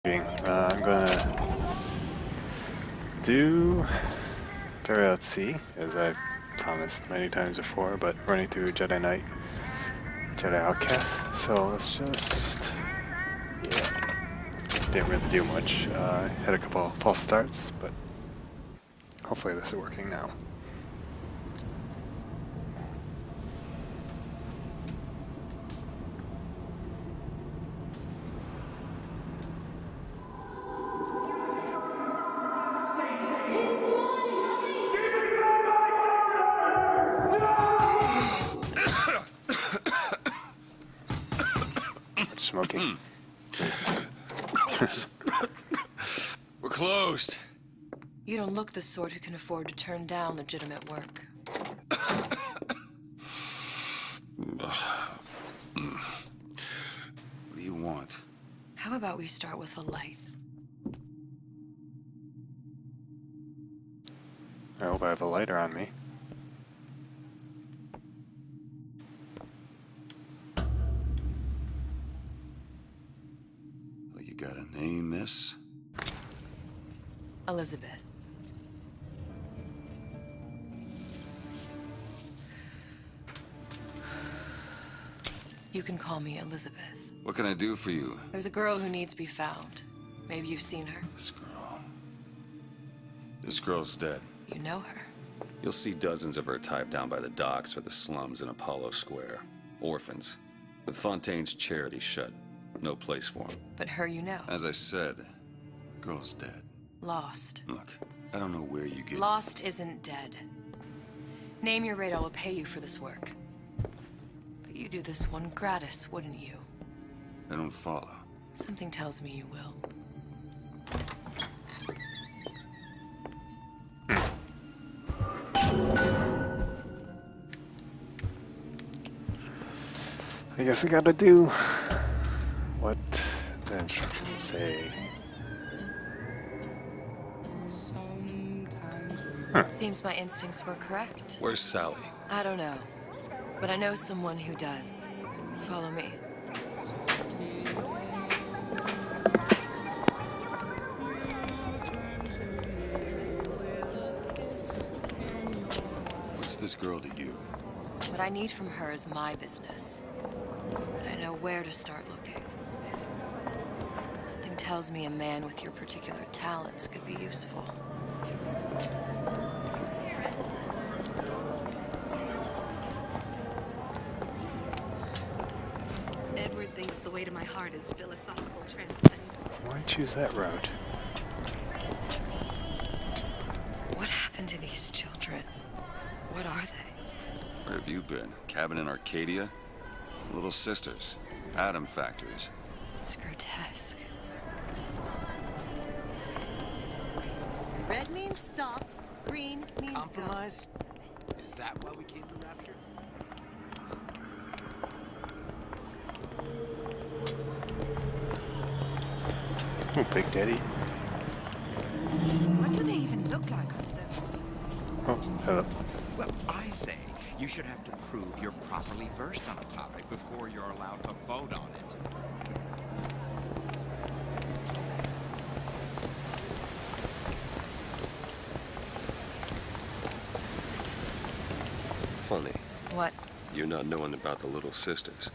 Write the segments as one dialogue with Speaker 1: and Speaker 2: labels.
Speaker 1: I'm gonna do Fairy at Sea, as I've promised many times before, but running through Jedi Knight, Jedi Outcast. So let's just, didn't really do much. Had a couple false starts, but hopefully this is working now. Smoking.
Speaker 2: We're closed.
Speaker 3: You don't look the sort who can afford to turn down legitimate work.
Speaker 2: What do you want?
Speaker 3: How about we start with a light?
Speaker 1: I hope I have a lighter on me.
Speaker 2: Well, you got a name, miss?
Speaker 3: Elizabeth. You can call me Elizabeth.
Speaker 2: What can I do for you?
Speaker 3: There's a girl who needs to be found. Maybe you've seen her.
Speaker 2: This girl. This girl's dead.
Speaker 3: You know her.
Speaker 2: You'll see dozens of her tied down by the docks or the slums in Apollo Square. Orphans. With Fontaine's charity shut. No place for them.
Speaker 3: But her you know.
Speaker 2: As I said, girl's dead.
Speaker 3: Lost.
Speaker 2: Look, I don't know where you get...
Speaker 3: Lost isn't dead. Name your rate, I will pay you for this work. But you do this one gratis, wouldn't you?
Speaker 2: I don't follow.
Speaker 3: Something tells me you will.
Speaker 1: I guess I gotta do what the instructions say.
Speaker 3: Seems my instincts were correct.
Speaker 2: Where's Sally?
Speaker 3: I don't know, but I know someone who does. Follow me.
Speaker 2: What's this girl to you?
Speaker 3: What I need from her is my business. But I know where to start looking. Something tells me a man with your particular talents could be useful.
Speaker 4: Edward thinks the way to my heart is philosophical transcendence.
Speaker 1: Why choose that route?
Speaker 3: What happened to these children? What are they?
Speaker 2: Where have you been? Cabin in Arcadia? Little sisters. Atom factories.
Speaker 3: It's grotesque.
Speaker 4: Red means stop, green means
Speaker 5: Compromise? Is that why we came to Rapture?
Speaker 1: Oh, Big Daddy.
Speaker 6: What do they even look like under those suits?
Speaker 1: Oh, hello.
Speaker 5: Well, I say you should have to prove you're properly versed on a topic before you're allowed to vote on it.
Speaker 2: Funny.
Speaker 3: What?
Speaker 2: You're not knowing about the little sisters.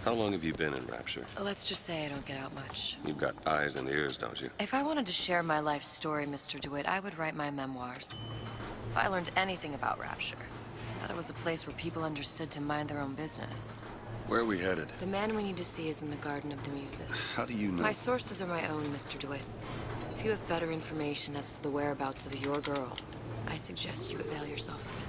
Speaker 2: How long have you been in Rapture?
Speaker 3: Let's just say I don't get out much.
Speaker 2: You've got eyes and ears, don't you?
Speaker 3: If I wanted to share my life story, Mr. DeWitt, I would write my memoirs. If I learned anything about Rapture, I thought it was a place where people understood to mind their own business.
Speaker 2: Where are we headed?
Speaker 3: The man we need to see is in the Garden of the Muses.
Speaker 2: How do you know?
Speaker 3: My sources are my own, Mr. DeWitt. If you have better information as to the whereabouts of your girl, I suggest you avail yourself of it.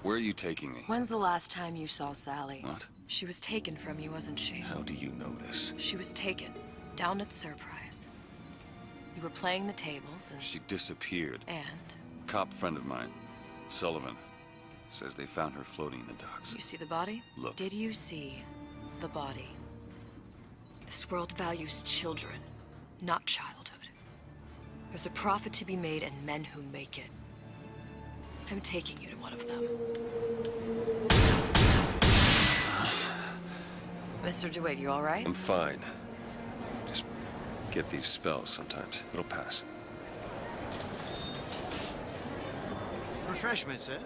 Speaker 2: Where are you taking me?
Speaker 3: When's the last time you saw Sally?
Speaker 2: What?
Speaker 3: She was taken from you, wasn't she?
Speaker 2: How do you know this?
Speaker 3: She was taken, down at Surprise. You were playing the tables and...
Speaker 2: She disappeared.
Speaker 3: And?
Speaker 2: Cop friend of mine, Sullivan, says they found her floating in the docks.
Speaker 3: You see the body?
Speaker 2: Look.
Speaker 3: Did you see the body? This world values children, not childhood. There's a profit to be made and men who make it. I'm taking you to one of them. Mr. DeWitt, you all right?
Speaker 2: I'm fine. Just get these spells sometimes. It'll pass.
Speaker 5: Refreshment, sir.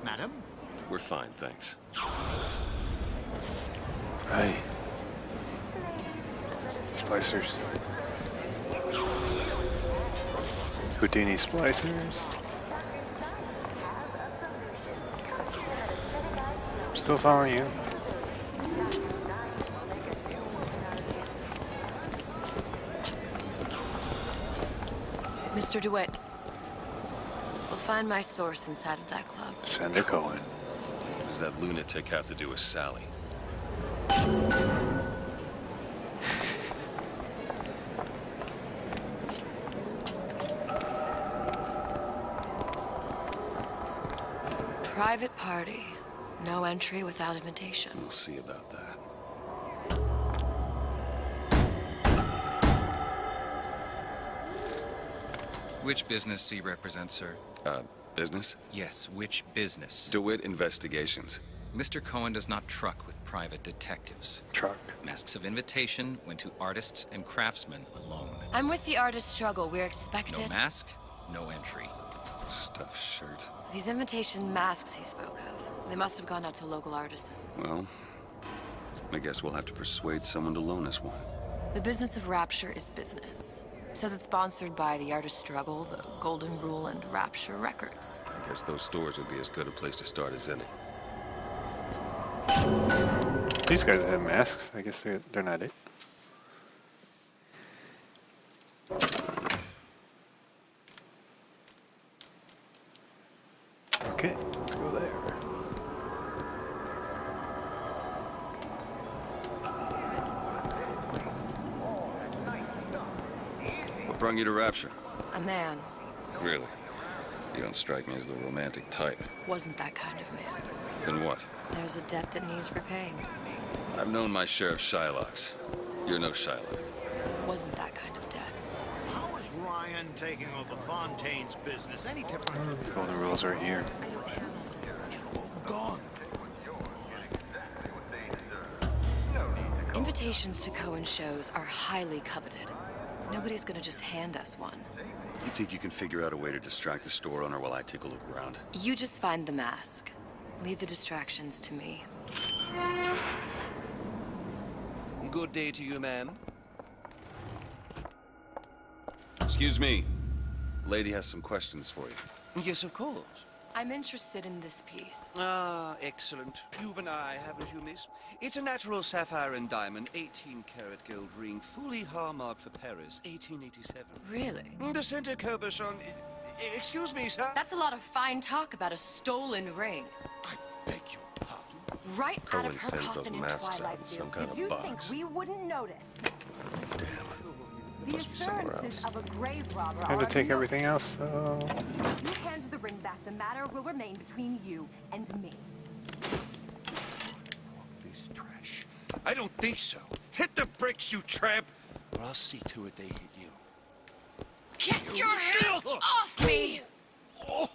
Speaker 5: Madam?
Speaker 2: We're fine, thanks.
Speaker 1: Right. Splicers. Houdini splicers. Still following you.
Speaker 3: Mr. DeWitt, we'll find my source inside of that club.
Speaker 1: Send a Cohen.
Speaker 2: What does that lunatic have to do with Sally?
Speaker 3: Private party. No entry without invitation.
Speaker 2: We'll see about that.
Speaker 7: Which business do you represent, sir?
Speaker 2: Business?
Speaker 7: Yes, which business?
Speaker 2: DeWitt Investigations.
Speaker 7: Mr. Cohen does not truck with private detectives.
Speaker 1: Truck.
Speaker 7: Masks of invitation went to artists and craftsmen alone.
Speaker 3: I'm with the artist struggle. We're
Speaker 7: No
Speaker 3: expected.
Speaker 7: mask, no entry.
Speaker 2: Stuffed shirt.
Speaker 3: These invitation masks he spoke of, they must have gone out to local artisans.
Speaker 2: Well, I guess we'll have to persuade someone to loan us one.
Speaker 3: The business of Rapture is business. Says it's sponsored by the Artist Struggle, the Golden Rule, and Rapture Records.
Speaker 2: I guess those stores would be as good a place to start as any.
Speaker 1: These guys have masks. I guess they're not it. Okay, let's go there.
Speaker 2: What brought you to Rapture?
Speaker 3: A man
Speaker 2: Really? You don't strike me as the romantic type.
Speaker 3: wasn't that kind of man.
Speaker 2: Then what?
Speaker 3: There's a debt that needs repaying.
Speaker 2: I've known my share of Shylocks. You're no Shylock.
Speaker 3: Wasn't that kind of debt.
Speaker 5: How is Ryan taking over Fontaine's business any different?
Speaker 1: Golden rules are here.
Speaker 5: They're all gone.
Speaker 3: Invitations to Cohen shows are highly coveted. Nobody's gonna just hand us one.
Speaker 2: You think you can figure out a way to distract the store owner while I take a look around?
Speaker 3: You just find the mask. Leave the distractions to me.
Speaker 8: Good day to you, ma'am.
Speaker 2: Excuse me. Lady has some questions for you.
Speaker 8: Yes, of course.
Speaker 3: I'm interested in this piece.
Speaker 8: Ah, excellent. You've an eye, haven't you, miss? It's a natural sapphire and diamond, 18-karat gold ring, fully hallmarked for Paris, 1887.
Speaker 3: Really?
Speaker 8: The center cabochon... Excuse me, sir?
Speaker 3: That's a lot of fine talk about a stolen ring.
Speaker 8: I beg your pardon.
Speaker 3: Right out
Speaker 2: Cohen
Speaker 3: of her
Speaker 2: sends those
Speaker 3: coffin in
Speaker 2: masks out
Speaker 3: Twilight
Speaker 2: in
Speaker 3: View.
Speaker 2: some kind
Speaker 9: Did
Speaker 2: of
Speaker 9: you
Speaker 2: box.
Speaker 9: think we wouldn't notice?
Speaker 2: Damn.
Speaker 9: The
Speaker 2: Must be somewhere
Speaker 9: assurances
Speaker 2: else.
Speaker 9: of a grave robber
Speaker 1: Time to
Speaker 9: are
Speaker 1: take
Speaker 9: no-
Speaker 1: everything else, though.
Speaker 9: If you hand the ring back, the matter will remain between you and me.
Speaker 8: This trash. I don't think so. Hit the bricks, you tramp, or I'll see to it they hit you.
Speaker 3: Get your hands off me!
Speaker 1: Oh.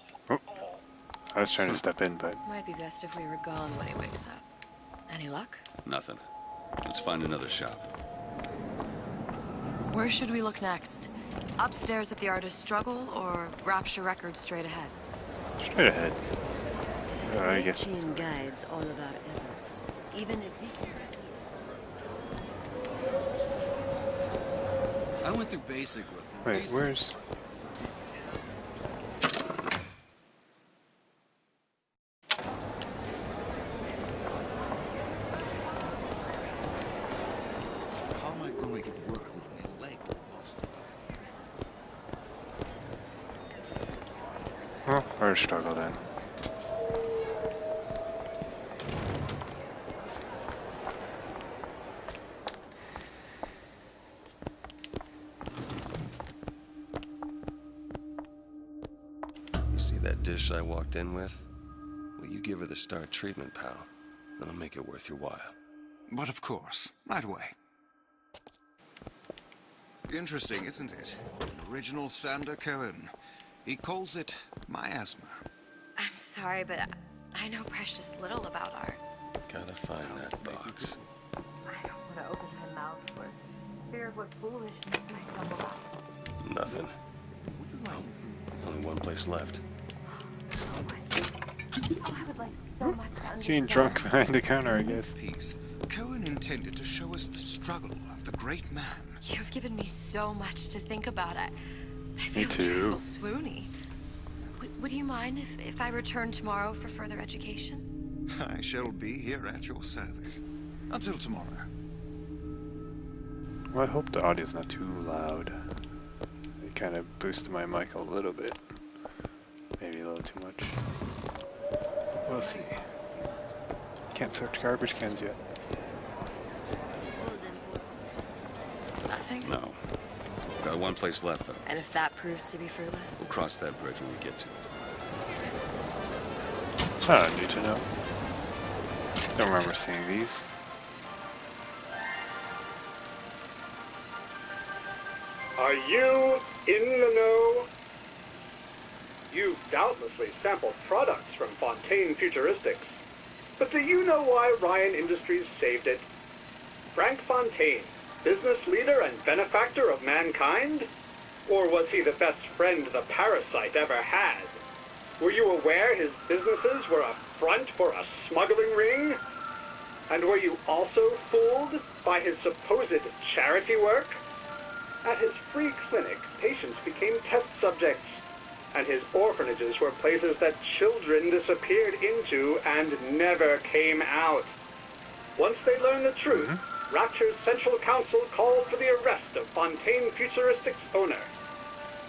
Speaker 1: I was trying to step in, but
Speaker 3: Might be best if we were gone when he wakes up. Any luck?
Speaker 2: Nothing. Let's find another shop.
Speaker 3: Where should we look next? Upstairs at the Artist Struggle, or Rapture Records straight ahead?
Speaker 1: straight ahead. I
Speaker 10: The
Speaker 1: guess.
Speaker 10: chain guides all of our efforts, even if we can't see it.
Speaker 7: I went through basic with them.
Speaker 1: Wait,
Speaker 7: Decent
Speaker 1: where's?
Speaker 7: stuff.
Speaker 5: How am I going to get work with my leg almost?
Speaker 1: Well, or struggle then.
Speaker 2: You see that dish I walked in with? Will you give her the star treatment, pal? That'll make it worth your while.
Speaker 5: But of course, right away. Interesting, isn't it? An original Sander Cohen. He calls it miasma.
Speaker 3: I'm sorry, but I know precious little about art.
Speaker 2: Gotta find that box.
Speaker 9: I don't want to open my mouth for fear of what foolishness might stumble out.
Speaker 2: Nothing. Well, only one place left.
Speaker 9: Oh, I would like so much to understand.
Speaker 1: Getting drunk behind the counter, I guess.
Speaker 5: Piece. Cohen intended to show us the struggle of the great man.
Speaker 3: You've given me so much to think about. I feel
Speaker 1: too.
Speaker 3: a trifle swoony. Would you mind if I return tomorrow for further education?
Speaker 5: I shall be here at your service. Until tomorrow.
Speaker 1: Well, I hope the audio's not too loud. It kind of boosted my mic a little bit. Maybe a little too much. We'll see. Can't search garbage cans yet.
Speaker 3: Nothing?
Speaker 2: No. Got one place left, though.
Speaker 3: And if that proves to be fruitless?
Speaker 2: We'll cross that bridge when we get to it.
Speaker 1: I don't need to know. Don't remember seeing these.
Speaker 11: Are you in the know? You've doubtlessly sampled products from Fontaine Futuristics. But do you know why Ryan Industries saved it? Frank Fontaine, business leader and benefactor of mankind? Or was he the best friend the parasite ever had? Were you aware his businesses were a front for a smuggling ring? And were you also fooled by his supposed charity work? At his free clinic, patients became test subjects, and his orphanages were places that children disappeared into and never came out. Once they learned the truth, Rapture's Central Council called for the arrest of Fontaine Futuristics' owner.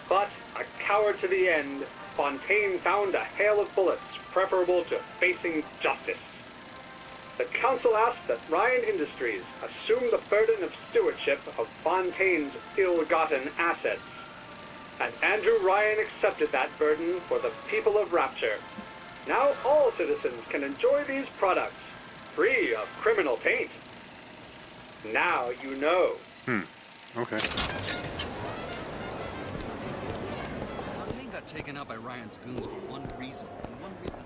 Speaker 11: But, a coward to the end, Fontaine found a hail of bullets preferable to facing justice. The council asked that Ryan Industries assume the burden of stewardship of Fontaine's ill-gotten assets. And Andrew Ryan accepted that burden for the people of Rapture. Now all citizens can enjoy these products, free of criminal taint. Now you know.
Speaker 1: Okay.
Speaker 7: Fontaine got taken out by Ryan's goons for one reason, and one reason.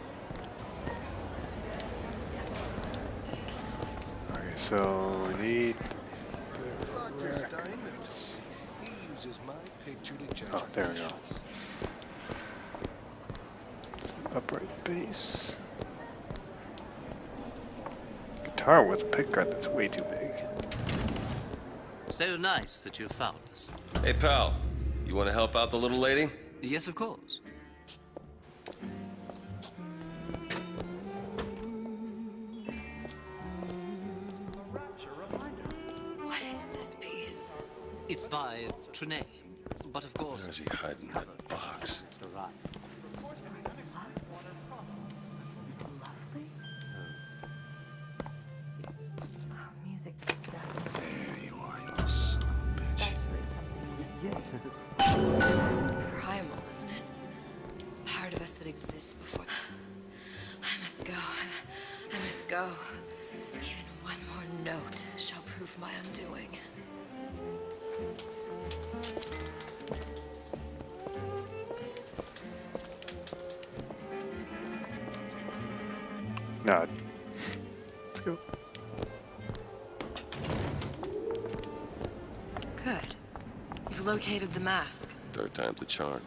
Speaker 1: Okay, so we need...
Speaker 12: Dr. Steinman told me he uses my picture to judge
Speaker 1: Oh, there we go.
Speaker 12: facials.
Speaker 1: It's an upright bass. Guitar with a pickguard that's way too big.
Speaker 13: So nice that you found us.
Speaker 2: Hey, pal. You want to help out the little lady?
Speaker 13: Yes, of course.
Speaker 3: What is this piece?
Speaker 13: It's by Trine, but of course...
Speaker 2: Where is he hiding that box?
Speaker 9: Music.
Speaker 2: There you are, you little son of a bitch.
Speaker 3: Primal, isn't it? Part of us that exists before... I must go. I must go. Even one more note shall prove my undoing.
Speaker 1: Nod. Let's go.
Speaker 3: Good. You've located the mask.
Speaker 2: Third time's the charm.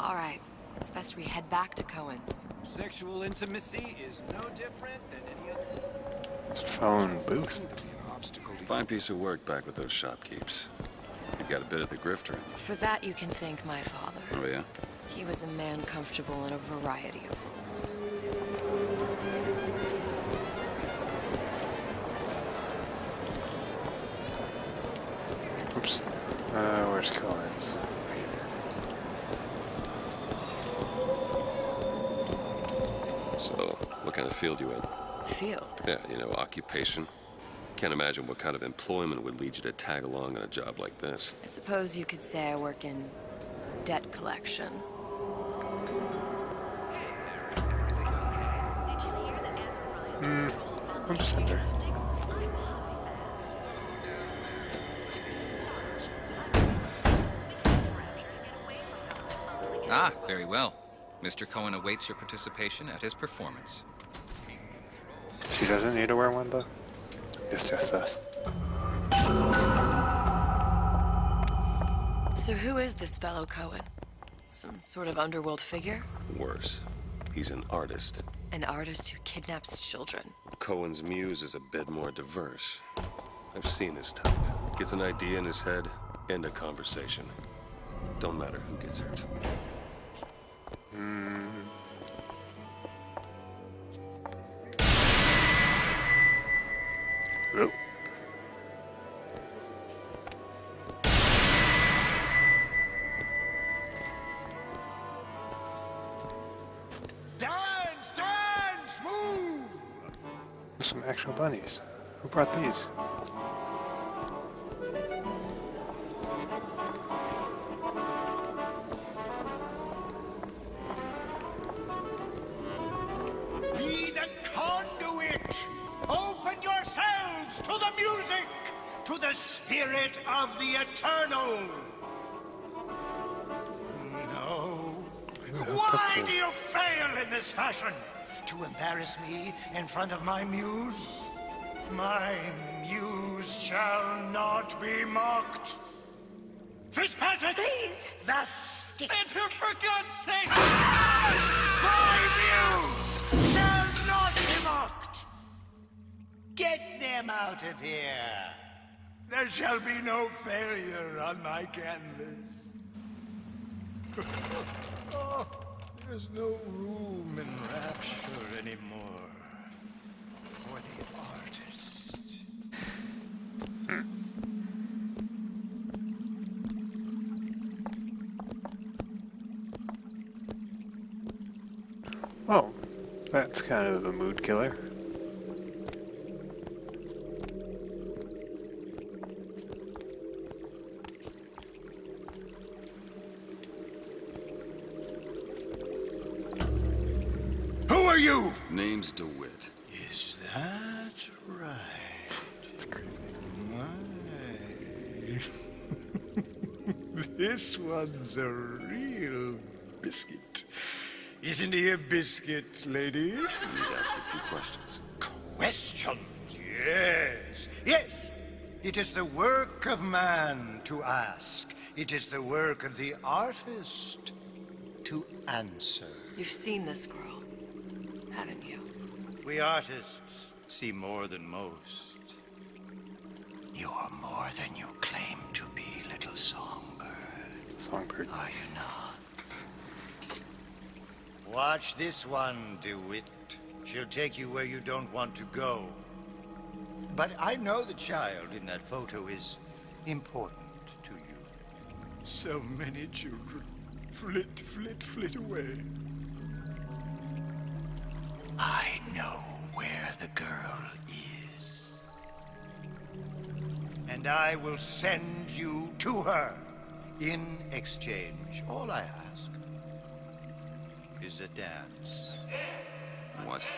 Speaker 3: All right. It's best we head back to Cohen's.
Speaker 7: Sexual intimacy is no different than any other.
Speaker 1: It's a phone booth.
Speaker 2: Fine piece of work back with those shopkeepers. You've got a bit of the grifter in you.
Speaker 3: For that, you can thank my father.
Speaker 2: Oh, yeah?
Speaker 3: He was a man comfortable in a variety of roles.
Speaker 1: Oops. Where's Cohen's?
Speaker 2: So, what kind of field you in?
Speaker 3: Field?
Speaker 2: Yeah, you know, occupation. Can't imagine what kind of employment would lead you to tag along on a job like this.
Speaker 3: I suppose you could say I work in debt collection.
Speaker 1: I'm just in there.
Speaker 5: Ah, very well. Mr. Cohen awaits your participation at his performance.
Speaker 1: She doesn't need to wear one though. It's just us.
Speaker 3: So who is this fellow Cohen? Some sort of underworld figure?
Speaker 2: Worse. He's an artist.
Speaker 3: An artist who kidnaps children.
Speaker 2: Cohen's muse is a bit more diverse. I've seen his type. Gets an idea in his head, end a conversation. Don't matter who gets hurt.
Speaker 1: Oh.
Speaker 12: Dance, dance, move!
Speaker 1: Some actual bunnies. Who brought these?
Speaker 12: Be the conduit! Open yourselves to the music, to the spirit of the eternal! No. Why do you fail in this fashion? To embarrass me in front of my muse? My muse shall not be mocked. Fitzpatrick! Please! The stick! For God's sake! My muse shall not be mocked! Get them out of here! There shall be no failure on my canvas. Oh, there's no room in rapture anymore for the artist.
Speaker 1: Oh, that's kind of a mood killer.
Speaker 12: Who are you?
Speaker 2: Name's DeWitt.
Speaker 12: Is that right?
Speaker 1: That's crazy.
Speaker 12: My. This one's a real biscuit. Isn't he a biscuit, lady?
Speaker 2: You asked a few questions.
Speaker 12: Questions, yes. Yes. It is the work of man to ask. It is the work of the artist to answer.
Speaker 3: You've seen this girl, haven't you?
Speaker 12: We artists see more than most. You are more than you claim to be, little songbird.
Speaker 1: Songbird.
Speaker 12: Are you not? Watch this one, DeWitt. She'll take you where you don't want to go. But I know the child in that photo is important to you. So many children flit, flit, flit away. I know where the girl is. And I will send you to her. In exchange, all I ask is a dance.
Speaker 2: What?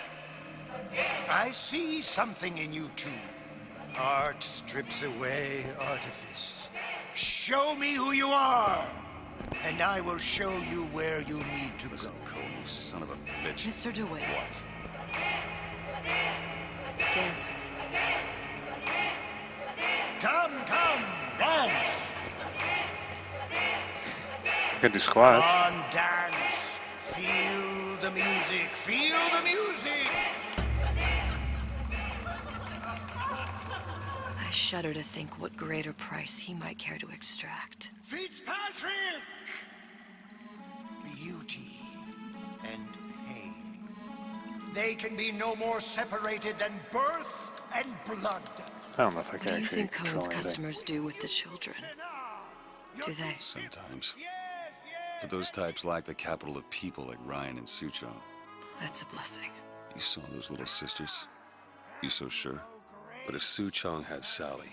Speaker 12: I see something in you two. Art strips away artifice. Show me who you are, and I will show you where you need to
Speaker 2: Listen,
Speaker 12: go.
Speaker 2: Cole, son of a bitch.
Speaker 3: Mr. DeWitt.
Speaker 2: What?
Speaker 3: Dance with me.
Speaker 12: Come, come, dance.
Speaker 1: I could do squats.
Speaker 12: On, dance. Feel the music. Feel the music.
Speaker 3: I shudder to think what greater price he might care to extract.
Speaker 12: Fitzpatrick! Beauty and pain. They can be no more separated than birth and blood.
Speaker 1: I don't know if I
Speaker 3: What
Speaker 1: can
Speaker 3: do you
Speaker 1: actually
Speaker 3: think
Speaker 1: control
Speaker 3: Cohen's
Speaker 1: anything.
Speaker 3: customers do with the children? Do they?
Speaker 2: Sometimes. But those types lack the capital of people like Ryan and Sucho.
Speaker 3: That's a blessing.
Speaker 2: You saw those little sisters? You so sure? But if Su Chong had Sally,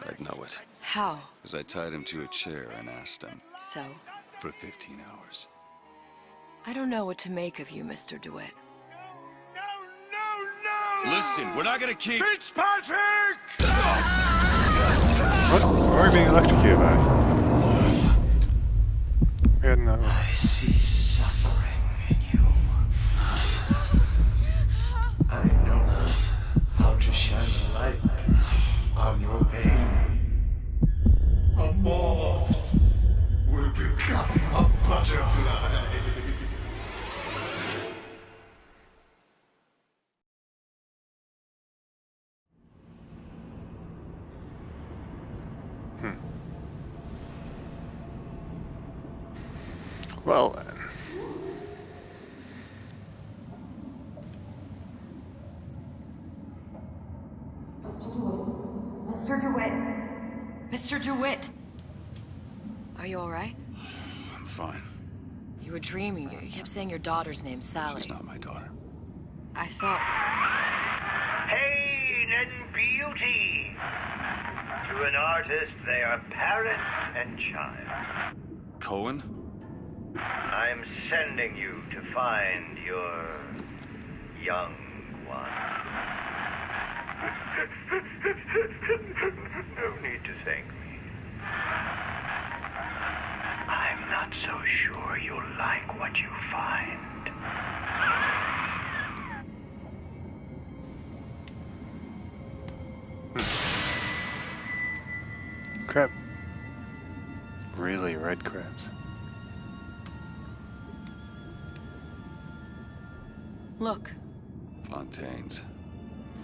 Speaker 2: I'd know it.
Speaker 3: How?
Speaker 2: As I tied him to a chair and asked him.
Speaker 3: So?
Speaker 2: For 15 hours.
Speaker 3: I don't know what to make of you, Mr. DeWitt.
Speaker 12: No!
Speaker 2: Listen, we're not gonna keep...
Speaker 12: Fitzpatrick!
Speaker 1: What are we being electrocuted by? Good no.
Speaker 12: I see suffering in you. I know how to shine a light on your pain. A moth will become a butterfly.
Speaker 1: Well then.
Speaker 3: Mr. DeWitt. Mr. DeWitt! Are you alright?
Speaker 2: I'm fine.
Speaker 3: You were dreaming. You kept saying your daughter's name, Sally.
Speaker 2: She's not my daughter.
Speaker 3: I thought...
Speaker 14: Pain and beauty. To an artist, they are parent and child.
Speaker 2: Cohen?
Speaker 14: I'm sending you to find your young one. No need to thank me. I'm not so sure you'll like what you find.
Speaker 1: Crab. Really red crabs.
Speaker 3: Look.
Speaker 2: Fontaine's.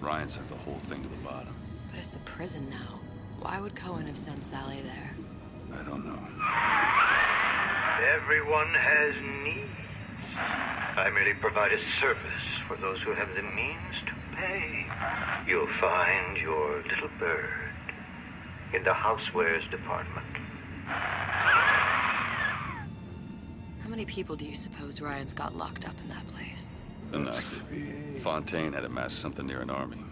Speaker 2: Ryan sent the whole thing to the bottom.
Speaker 3: But it's a prison now. Why would Cohen have sent Sally there?
Speaker 2: I don't know.
Speaker 14: Everyone has needs. I merely provide a service for those who have the means to pay. You'll find your little bird in the housewares department.
Speaker 3: How many people do you suppose Ryan's got locked up in that place?
Speaker 2: Enough. Fontaine had amassed something near an army.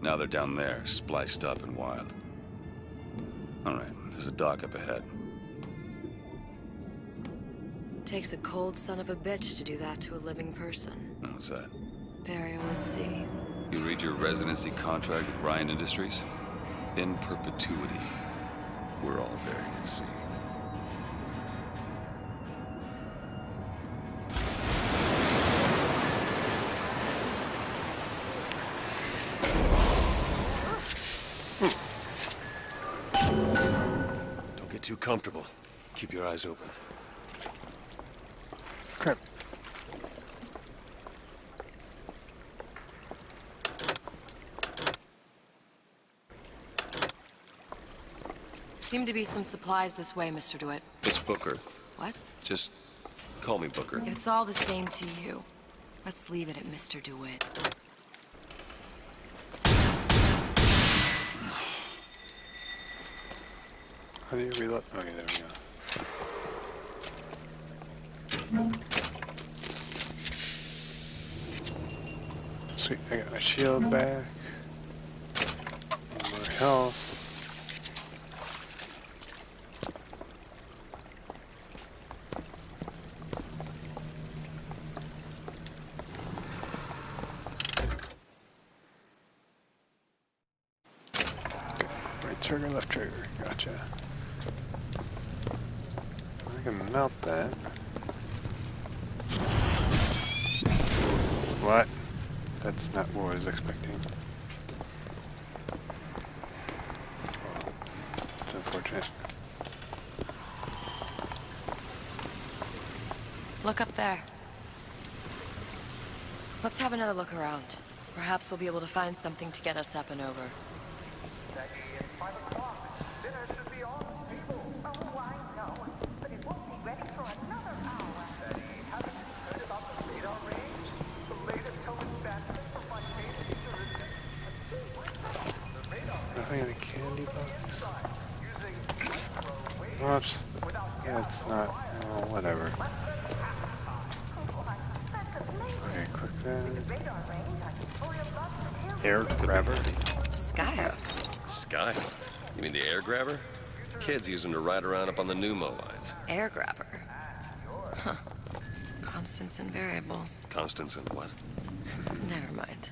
Speaker 2: Now they're down there, spliced up and wild. All right, there's a dock up ahead.
Speaker 3: Takes a cold son of a bitch to do that to a living person.
Speaker 2: What's that?
Speaker 3: Burial at sea.
Speaker 2: You read your residency contract with Ryan Industries? In perpetuity, we're all buried at sea.
Speaker 15: Don't get too comfortable. Keep your eyes open.
Speaker 1: Crap.
Speaker 3: Seem to be some supplies this way, Mr. DeWitt.
Speaker 2: It's Booker.
Speaker 3: What?
Speaker 2: Just call me Booker.
Speaker 3: If it's all the same to you, let's leave it at Mr. DeWitt.
Speaker 1: How do you reload? Okay, there we go. Sweet, I got my shield back. More health. Right trigger, left trigger. Gotcha. I can melt that. What? That's not what I was expecting. It's unfortunate.
Speaker 3: Look up there. Let's have another look around. Perhaps we'll be able to find something to get us up and over.
Speaker 1: Nothing in a candy box. Whoops. Yeah, it's not. Oh, whatever. Okay, click that. Air grabber.
Speaker 3: A skyhook.
Speaker 15: Skyhook? You mean the air grabber? Kids use them to ride around up on the pneumo lines.
Speaker 3: Air grabber. Huh. Constants and variables.
Speaker 15: Constants and what?
Speaker 3: Never mind.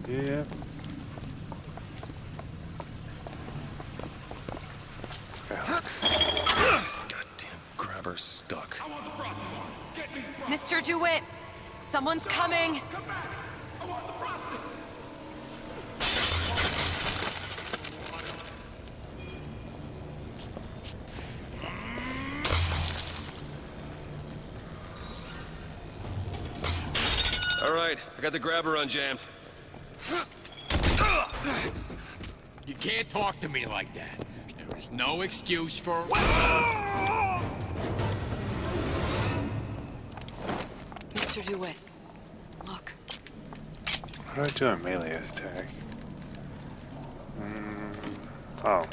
Speaker 1: Yeah.
Speaker 15: Goddamn grabber.
Speaker 2: We're stuck.
Speaker 3: Mr. DeWitt, someone's coming.
Speaker 15: All right, I got the grabber unjammed.
Speaker 16: You can't talk to me like that. There is no excuse for...
Speaker 3: Mr. DeWitt, look.
Speaker 1: How do I do a melee attack? Oh,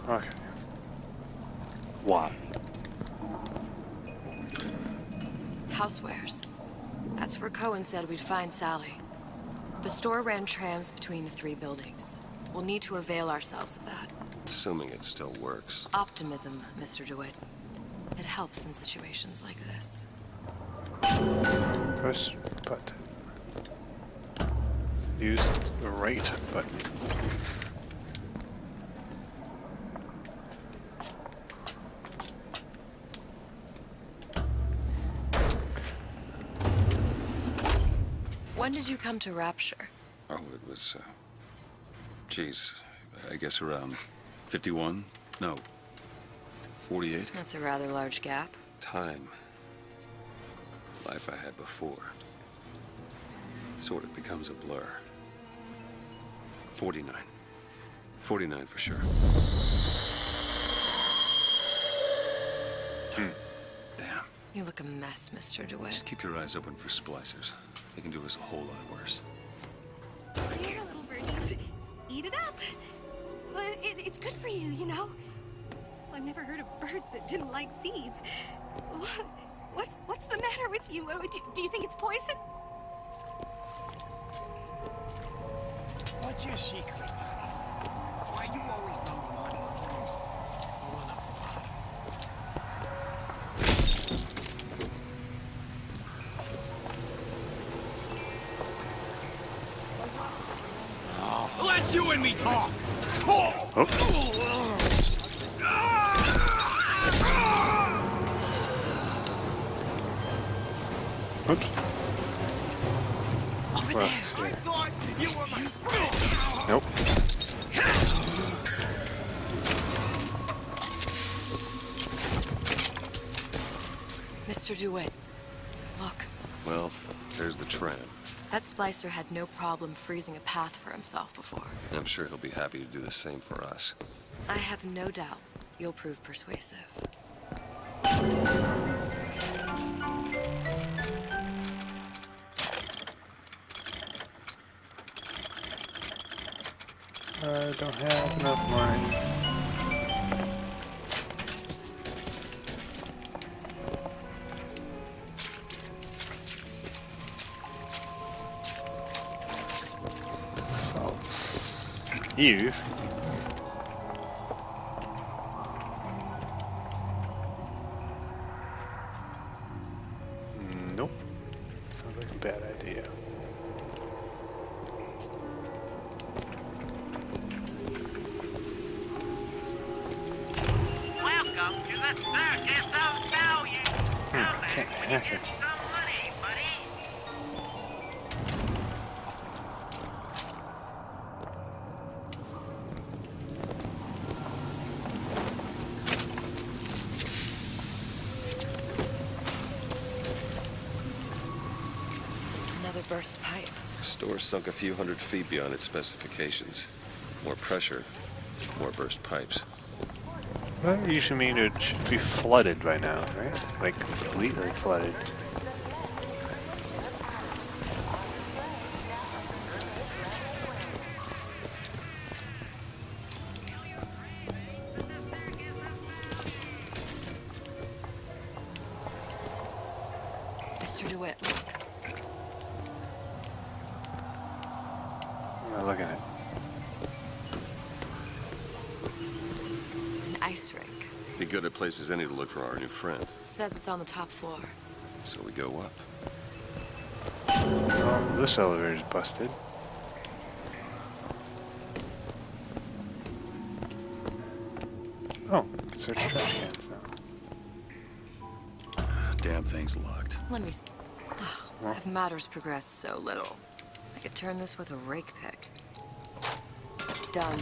Speaker 1: okay. Wow.
Speaker 3: Housewares. That's where Cohen said we'd find Sally. The store ran trams between the 3 buildings. We'll need to avail ourselves of that.
Speaker 15: Assuming it still works.
Speaker 3: Optimism, Mr. DeWitt. It helps in situations like this.
Speaker 1: Push button. Use the right button.
Speaker 3: When did you come to Rapture?
Speaker 2: Oh, it was, geez, I guess around 51? No, 48?
Speaker 3: That's a rather large gap.
Speaker 2: Time. Life I had before. Sort of becomes a blur. 49. 49 for sure. Damn.
Speaker 3: You look a mess, Mr. DeWitt.
Speaker 2: Just keep your eyes open for splicers. They can do us a whole lot worse.
Speaker 4: Here, little birdies. Eat it up. Well, it's good for you, you know. I've never heard of birds that didn't like seeds. What's the matter with you? Do you think it's poison?
Speaker 12: What's your secret, honey? Why you always number one on things? Pulling up
Speaker 16: Oh. Let you and me talk! Oh.
Speaker 1: Oops.
Speaker 3: Over
Speaker 1: Well,
Speaker 3: there.
Speaker 12: I thought you were my friend!
Speaker 1: Nope.
Speaker 3: Mr. DeWitt, look.
Speaker 2: Well, there's the tram.
Speaker 3: That splicer had no problem freezing a path for himself before.
Speaker 2: I'm sure he'll be happy to do the same for us.
Speaker 3: I have no doubt you'll prove persuasive.
Speaker 1: I don't have enough money. Salts. You? Nope. Sounds like a bad idea.
Speaker 17: Welcome to the circus of value.
Speaker 1: Can't hack it.
Speaker 17: Some money, buddy.
Speaker 3: Another burst pipe.
Speaker 15: Store sunk a few hundred feet beyond its specifications. More pressure, more burst pipes.
Speaker 1: That usually mean it should be flooded by now, right? Like completely flooded.
Speaker 3: Mr. DeWitt, look.
Speaker 1: What am I looking at?
Speaker 3: An ice rink.
Speaker 15: Be good at places any to look for our new friend.
Speaker 3: It says it's on the top floor.
Speaker 15: So we go up.
Speaker 1: Oh, this elevator is busted. Oh, you can search trash cans now.
Speaker 2: damn thing's locked.
Speaker 3: Let me... Oh, have matters progressed so little? I could turn this with a rake pick. Done.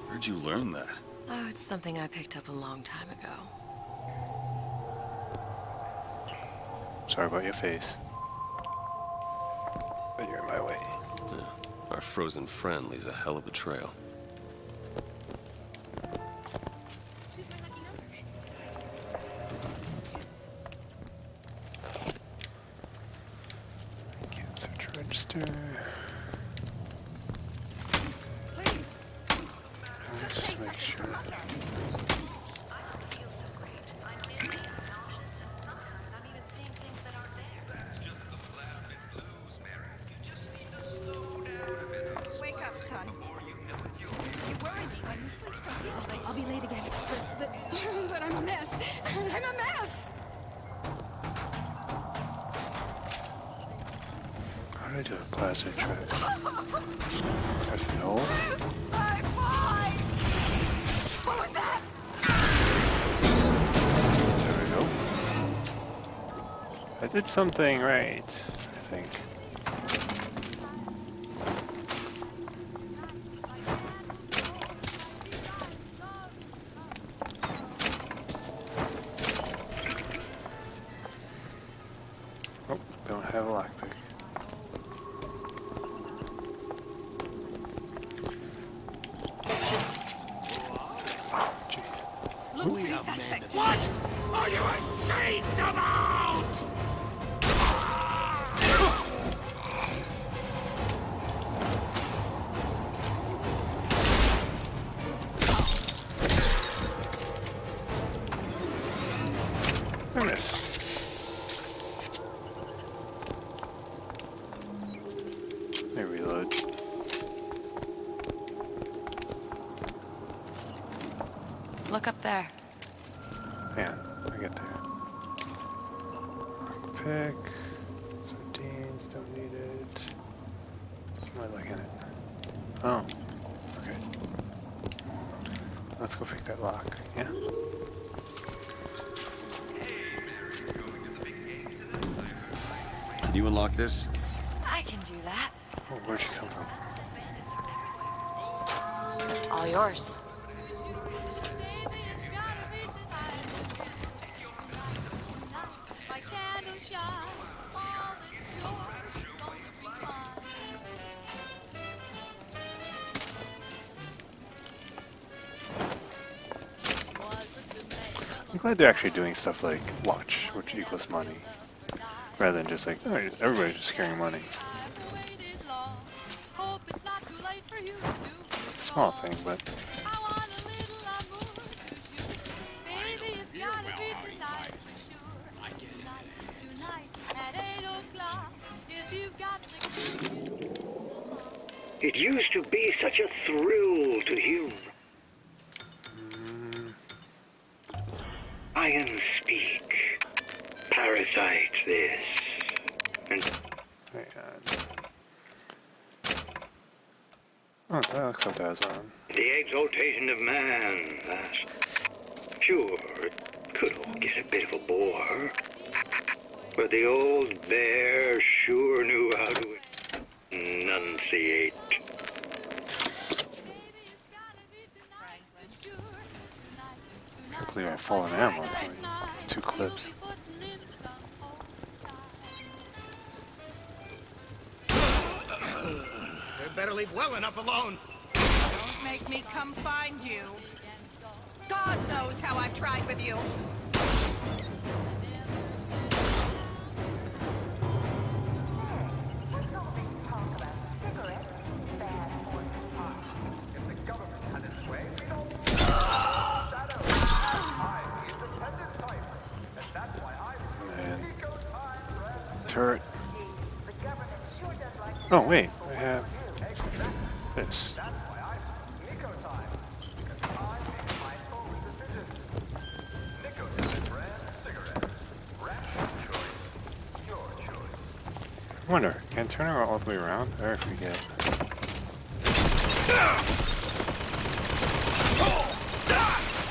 Speaker 2: Where'd you learn that?
Speaker 3: Oh, it's something I picked up a long time ago.
Speaker 1: Sorry about your face. But you're in my way.
Speaker 15: Yeah. Our frozen friend leaves a hell of a trail.
Speaker 1: Can't search register. Let's make sure.
Speaker 6: Wake up, son. You worry me when you sleep so deeply.
Speaker 4: I'll be late again. But I'm a mess. I'm a mess.
Speaker 1: How do I do a plasma track? Press and hold.
Speaker 6: I'm fine!
Speaker 4: What was that?
Speaker 1: There we go. I did something right, I think. Oh, don't have a lockpick.
Speaker 6: Looks pretty suspect.
Speaker 12: What are you ashamed about?
Speaker 1: I miss. Let me reload.
Speaker 3: Look up there.
Speaker 1: Yeah, I get there. Pick. Sardines, don't need it. Am I looking at it? Oh, okay. Let's go pick that lock, yeah?
Speaker 15: Can you unlock this?
Speaker 3: I can do that.
Speaker 1: Oh, where'd she come from?
Speaker 3: All yours.
Speaker 1: I'm glad they're actually doing stuff like watch, which equals money, rather than just like, oh, everybody's just carrying money. Small thing, but
Speaker 14: It used to be such a thrill to hear Iron speak. Parasite this. And
Speaker 1: oh, that looks like that was on.
Speaker 14: the exaltation of man, that's sure, it could all get a bit of a bore. But the old bear sure knew how to enunciate.
Speaker 1: I can't believe I fall in ammo. It's only 2 clips.
Speaker 12: They'd better leave well enough alone.
Speaker 6: Don't make me come find you. God knows how I've tried with you.
Speaker 1: Turret. Oh wait, I have this. I wonder, can I turn her all the way around? I forget.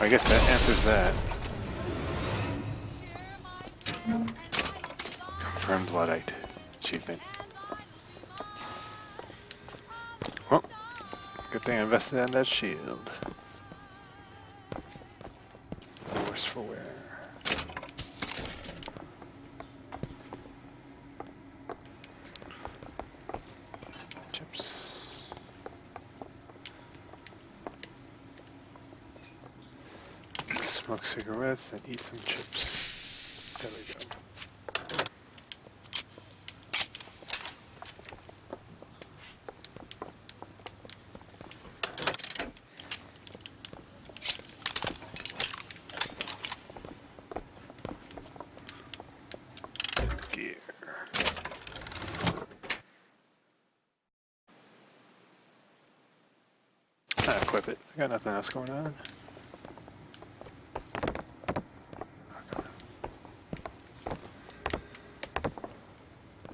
Speaker 1: I guess that answers that. Confirmed Luddite achievement. Well, good thing I invested in that shield. Worse for wear. Chips. Smoke cigarettes and eat some chips. There we go. Gear. I'll equip it. I got nothing else going on.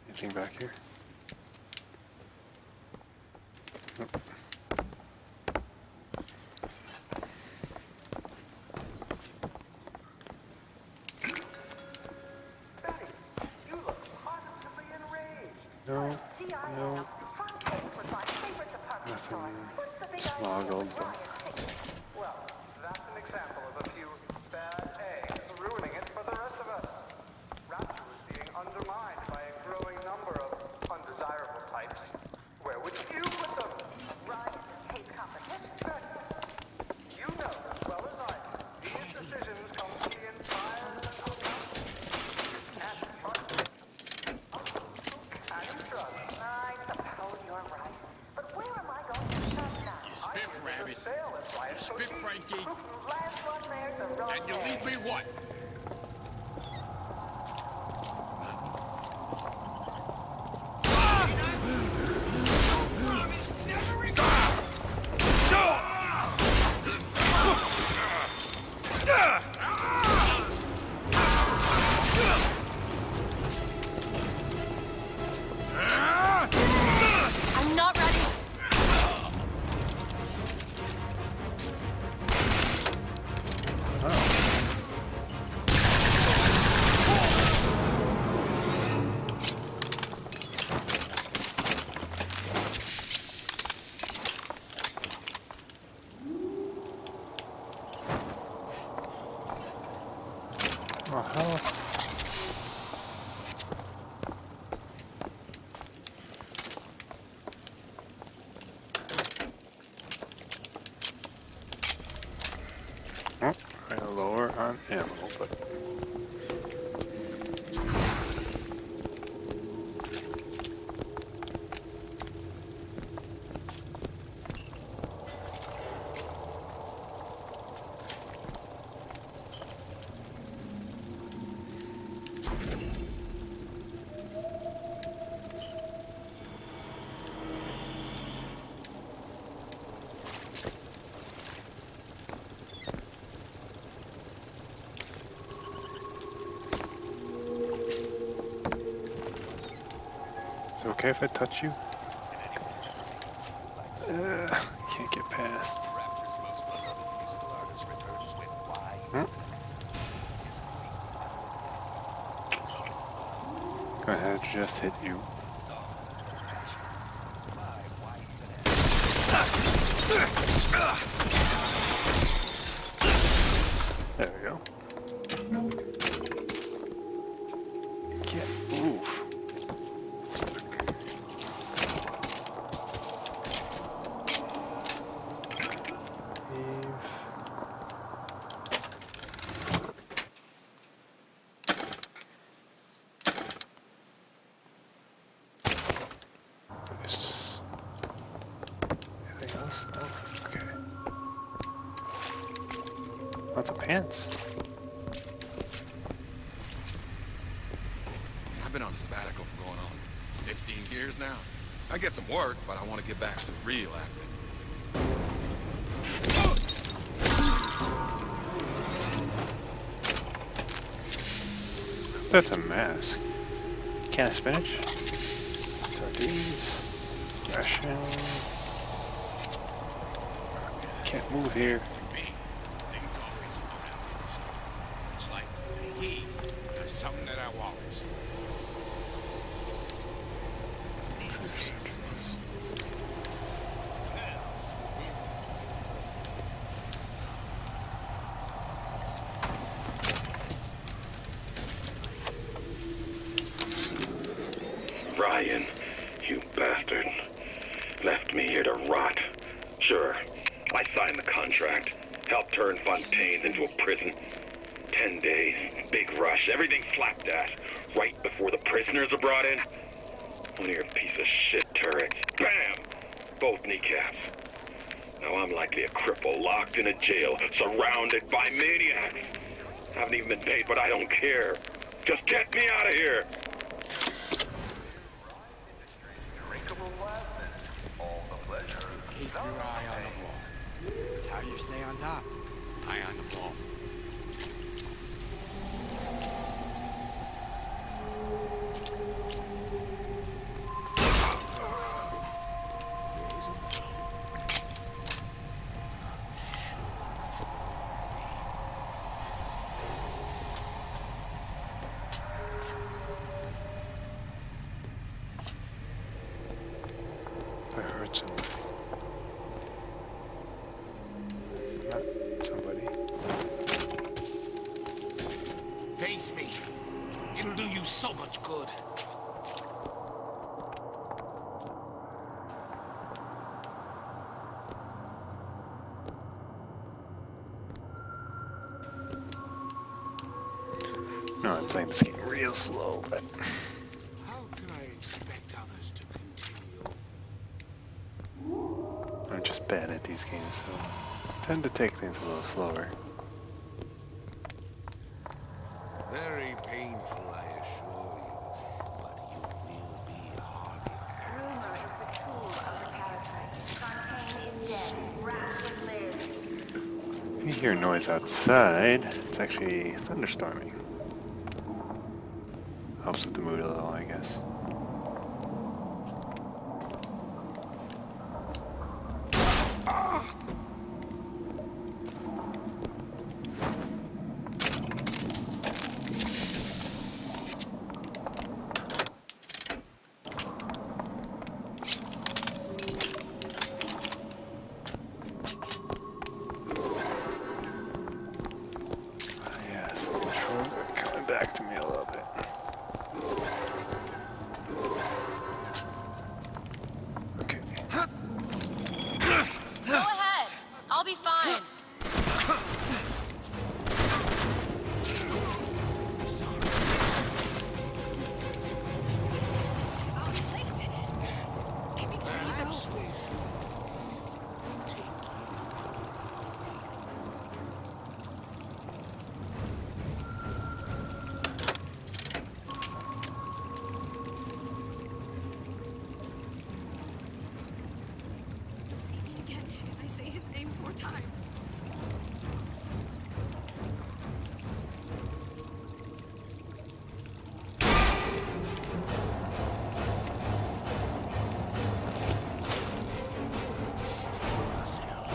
Speaker 1: Anything back here? Nope. No, no, nothing smoggled, but...
Speaker 11: Well, that's an example of a few bad eggs ruining it for the rest of us. Rapture is being undermined by a growing number of undesirable types. Where would you put them? Ryan hates competition. You know as well as I do, these decisions come from the entire I suppose you're right. But where am I going to shop now?
Speaker 16: You spiff, Rabbit.
Speaker 11: You
Speaker 16: Spiff, Frankie.
Speaker 11: Last one there's the wrong
Speaker 16: And you leave me what?
Speaker 3: I'm not ready.
Speaker 1: Oh, hell. Oh, kind of lower on ammo, but... Is it okay if I touch you? Can't get past. Huh? Go ahead, just hit you. There we go. Can't move. Anything else? No? Okay. Lots of pants.
Speaker 18: I've been on a sabbatical for going on 15 years now. I get some work, but I want to get back to real acting.
Speaker 1: That's a mask. Can of spinach? Sardines. Ration. Can't move here.
Speaker 16: It's like he does something that I want.
Speaker 19: Ryan, you bastard. Left me here to rot. Sure, I signed the contract. Helped turn Fontaine's into a prison. 10 days, big rush, everything slapped at. Right before the prisoners are brought in. One of your piece of shit turrets. Bam! Both kneecaps. Now I'm likely a cripple locked in a jail, surrounded by maniacs. Haven't even been paid, but I don't care. Just get me out of here!
Speaker 16: Keep your eye on the ball. That's how you stay on top. Eye on the ball.
Speaker 1: I heard somebody. It's not somebody.
Speaker 12: Face me. It'll do you so much good.
Speaker 1: No, I'm playing this game real slow, but
Speaker 12: How can I expect others to continue?
Speaker 1: I'm just bad at these games, so I tend to take things a little slower.
Speaker 12: Very painful, I assure you. But you will be harder.
Speaker 9: Rumor is the tool of the parasite. Fontaine is dead, wrapped with live.
Speaker 1: If you hear noise outside, it's actually thunderstorming. Helps with the mood a little, I guess. Yes, the controls are coming back to me a little bit. Okay.
Speaker 3: Go ahead. I'll be fine.
Speaker 4: I'll be late. Can we do
Speaker 12: Perhaps
Speaker 4: though?
Speaker 12: we should take
Speaker 4: See me again if I say his name 4 times.
Speaker 12: steal us hell.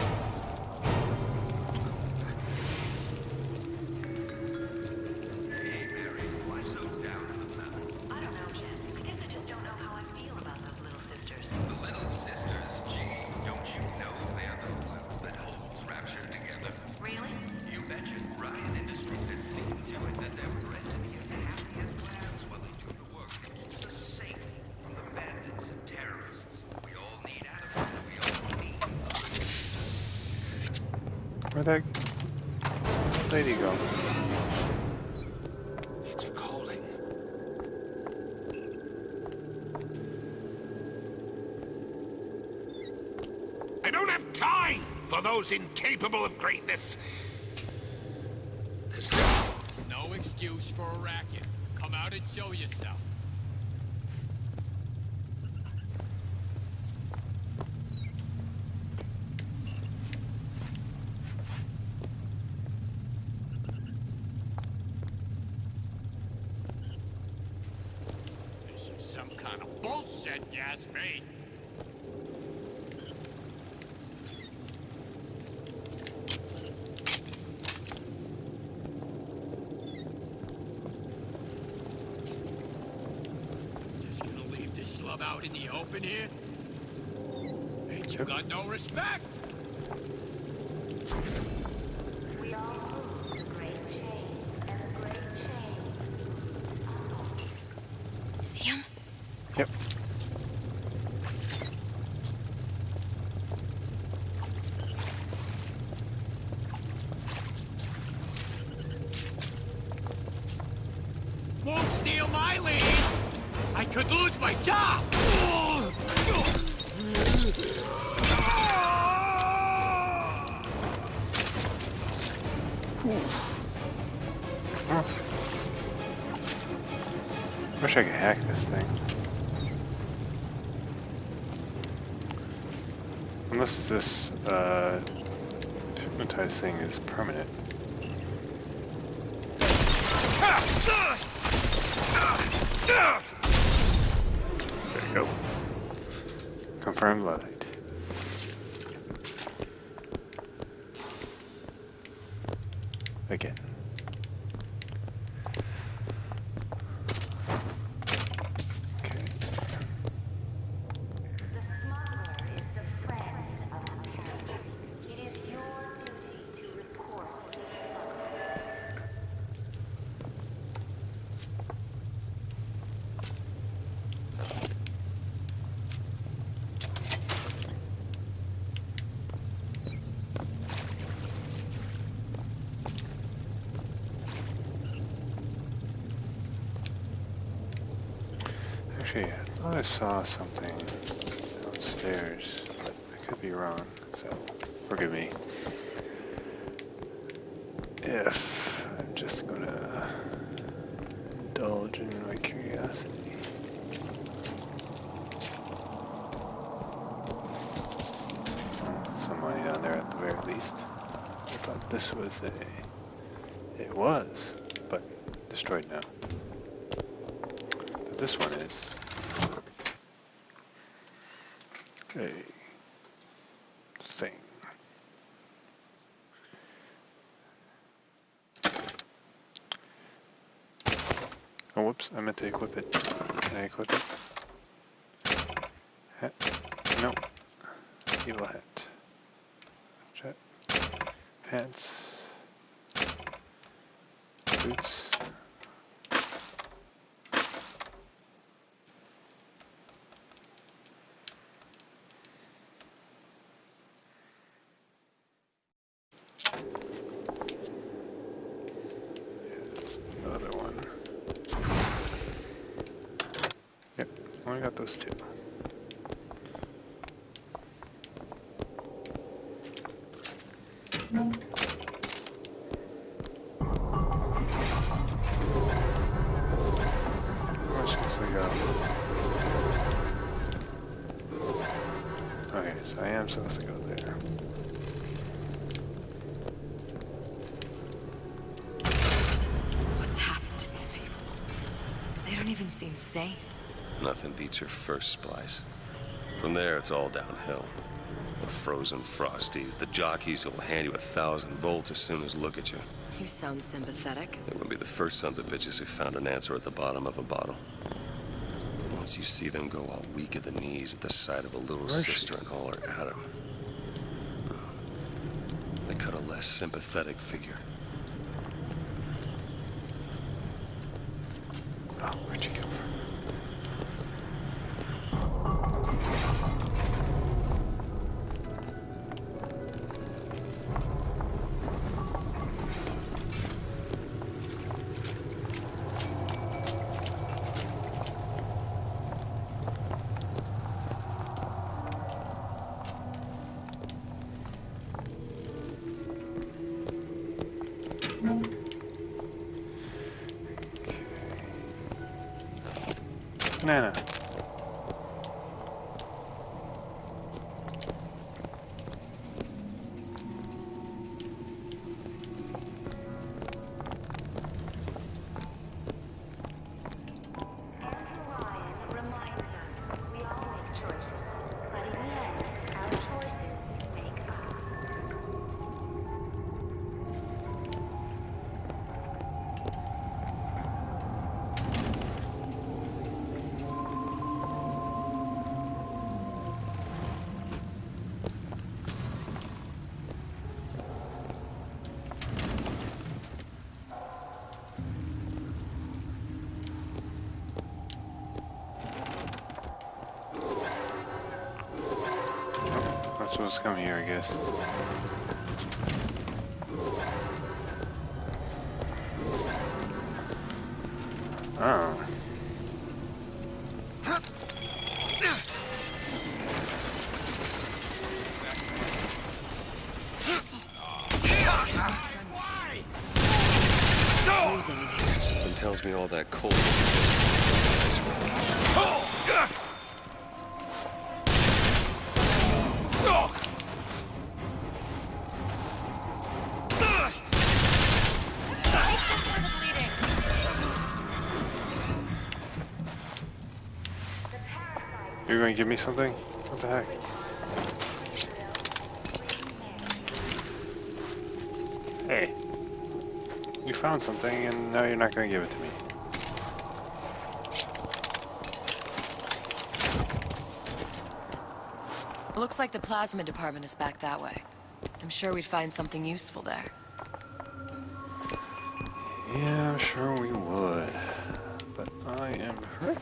Speaker 9: I don't know, Jen. I guess I just don't know how I feel about those little sisters.
Speaker 20: The little sisters, gee, don't you know they're the glue that holds Rapture together?
Speaker 9: Really?
Speaker 20: You betcha. Ryan Industries has seen to it that they're bred to be as happy as clams while they do the work that keeps us safe from the bandits and terrorists. We all need Adam. We all need...
Speaker 1: Where'd that lady go?
Speaker 12: It's a calling. I don't have time for those incapable of greatness. There's
Speaker 16: No excuse for a racket. Come out and show yourself. This is some kind of bullshit, you ask me. Just gonna leave this slub out in the open here? Ain't you got no respect?
Speaker 9: We all move the great chain, and the great chain.
Speaker 3: See him?
Speaker 1: Yep.
Speaker 16: Won't steal my leads! I could lose my job!
Speaker 1: Wish I could hack this thing. Unless this hypnotized thing is permanent. There you go. Confirmed light. Again. Actually, I thought I saw something downstairs, but I could be wrong, so forgive me. If I'm just gonna indulge in my curiosity. Some money down there at the very least. I thought this was it was, but destroyed now. But this one is a thing. Oh, whoops, I meant to equip it. Can I equip it? Hat? No. Evil hat. Chat. Pants. Boots. There's another one. Yep, only got those two. Where should we go? Okay, so I am supposed to go there.
Speaker 3: What's happened to these people? They don't even seem sane.
Speaker 15: Nothing beats your first splice. From there, it's all downhill. The frozen frosties, the jockeys who will hand you 1,000 volts as soon as look at you.
Speaker 3: You sound sympathetic.
Speaker 15: They wouldn't be the first sons of bitches who found an answer at the bottom of a bottle. Once you see them go all weak at the knees at the sight of a little sister and all her Adam, they cut a less sympathetic figure.
Speaker 1: Oh, where'd you come from? Banana. supposed to come here, I guess. Oh.
Speaker 10: Freezing in here.
Speaker 15: Something tells me all that cold.
Speaker 1: You're going to give me something? What the heck? Hey. You found something and now you're not going to give it to me.
Speaker 3: Looks like the plasma department is back that way. I'm sure we'd find something useful there.
Speaker 1: Yeah, I'm sure we would. But I am hurt.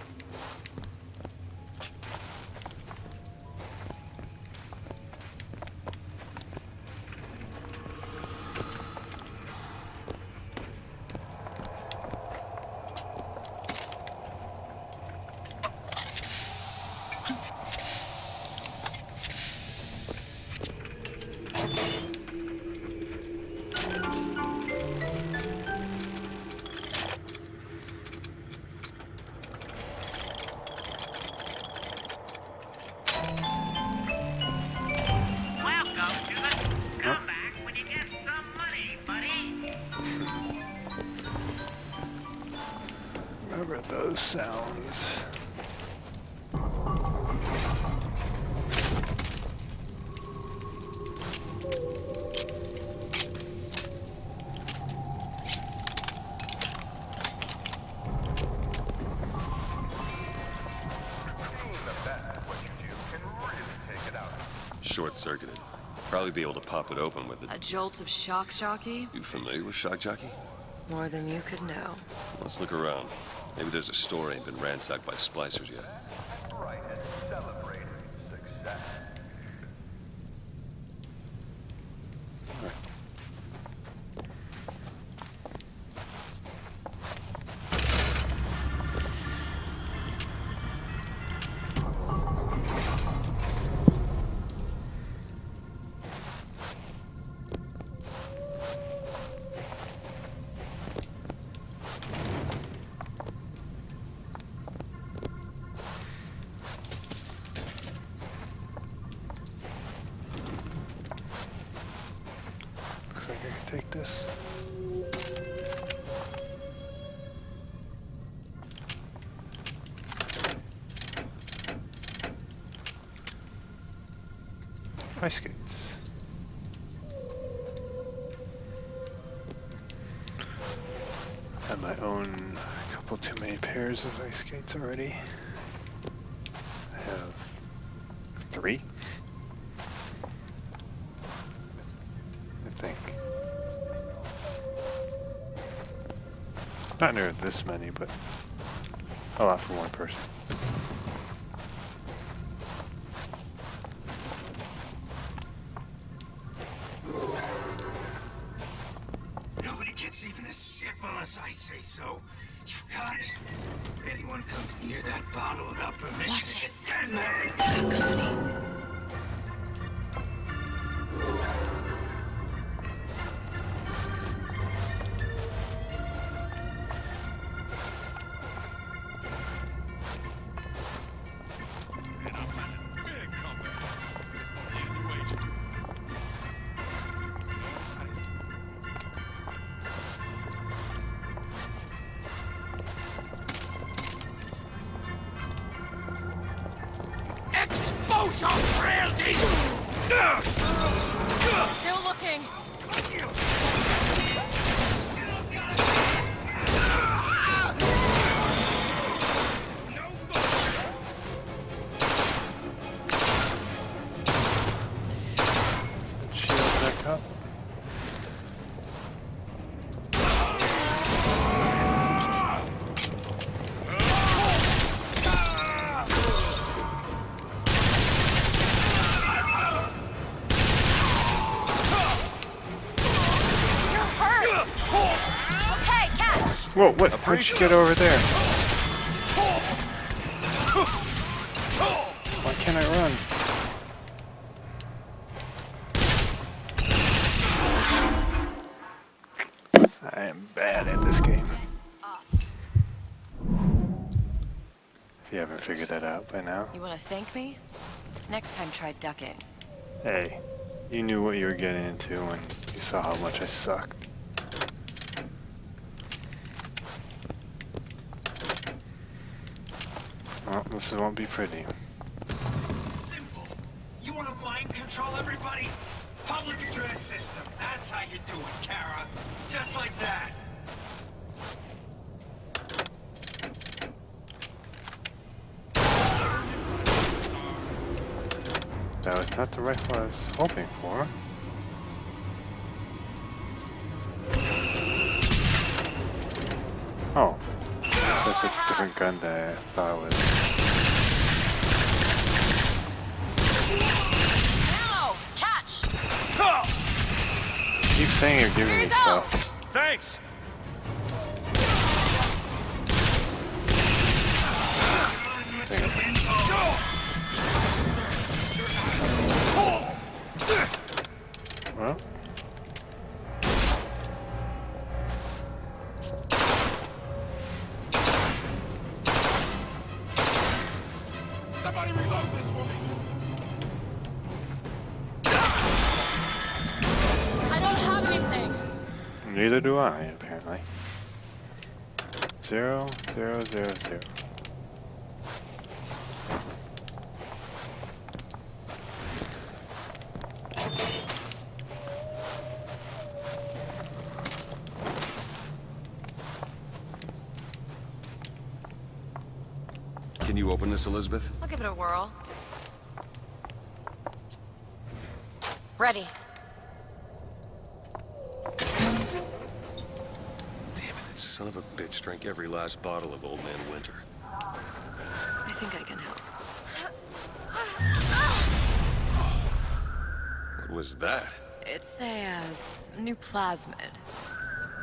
Speaker 1: Remember those sounds.
Speaker 15: Short-circuited. Probably be able to pop it open with
Speaker 3: A jolt of shock jockey?
Speaker 15: You familiar with shock jockey?
Speaker 3: More than you could know.
Speaker 15: Let's look around. Maybe there's a store ain't been ransacked by splicers yet.
Speaker 14: Right, and celebrate success.
Speaker 1: Looks like I can take this. Ice skates. Have my own couple too many pairs of ice skates already. I have 3. I think. Not near this many, but a lot for one person.
Speaker 12: Nobody gets even a sip unless I say so. You got it. If anyone comes near that bottle without permission, it's a dead man.
Speaker 3: Got company.
Speaker 16: Exposure frailty!
Speaker 3: Still looking.
Speaker 1: Shield back up. Whoa, what? How'd you get over there? Why can't I run? I am bad at this game. If you haven't figured that out by now.
Speaker 3: You want to thank me? Next time, try ducking.
Speaker 1: Hey, you knew what you were getting into when you saw how much I suck. Well, this won't be pretty.
Speaker 12: Simple. You want to mind control everybody? Public address system. That's how you do it, Kara. Just like that.
Speaker 1: That was not the rifle I was hoping for. Oh, that's a different gun than I thought it was.
Speaker 3: Ow! Catch!
Speaker 1: Keep saying you're giving me stuff.
Speaker 12: Thanks.
Speaker 1: Well.
Speaker 16: Somebody reload this for me.
Speaker 3: I don't have anything.
Speaker 1: Neither do I, apparently. 0, 0, 0, 0.
Speaker 2: Can you open this, Elizabeth?
Speaker 3: I'll give it a whirl. Ready.
Speaker 15: Damn it, that son of a bitch drank every last bottle of Old Man Winter.
Speaker 3: I think I can help.
Speaker 15: What was that?
Speaker 3: It's a new plasmid.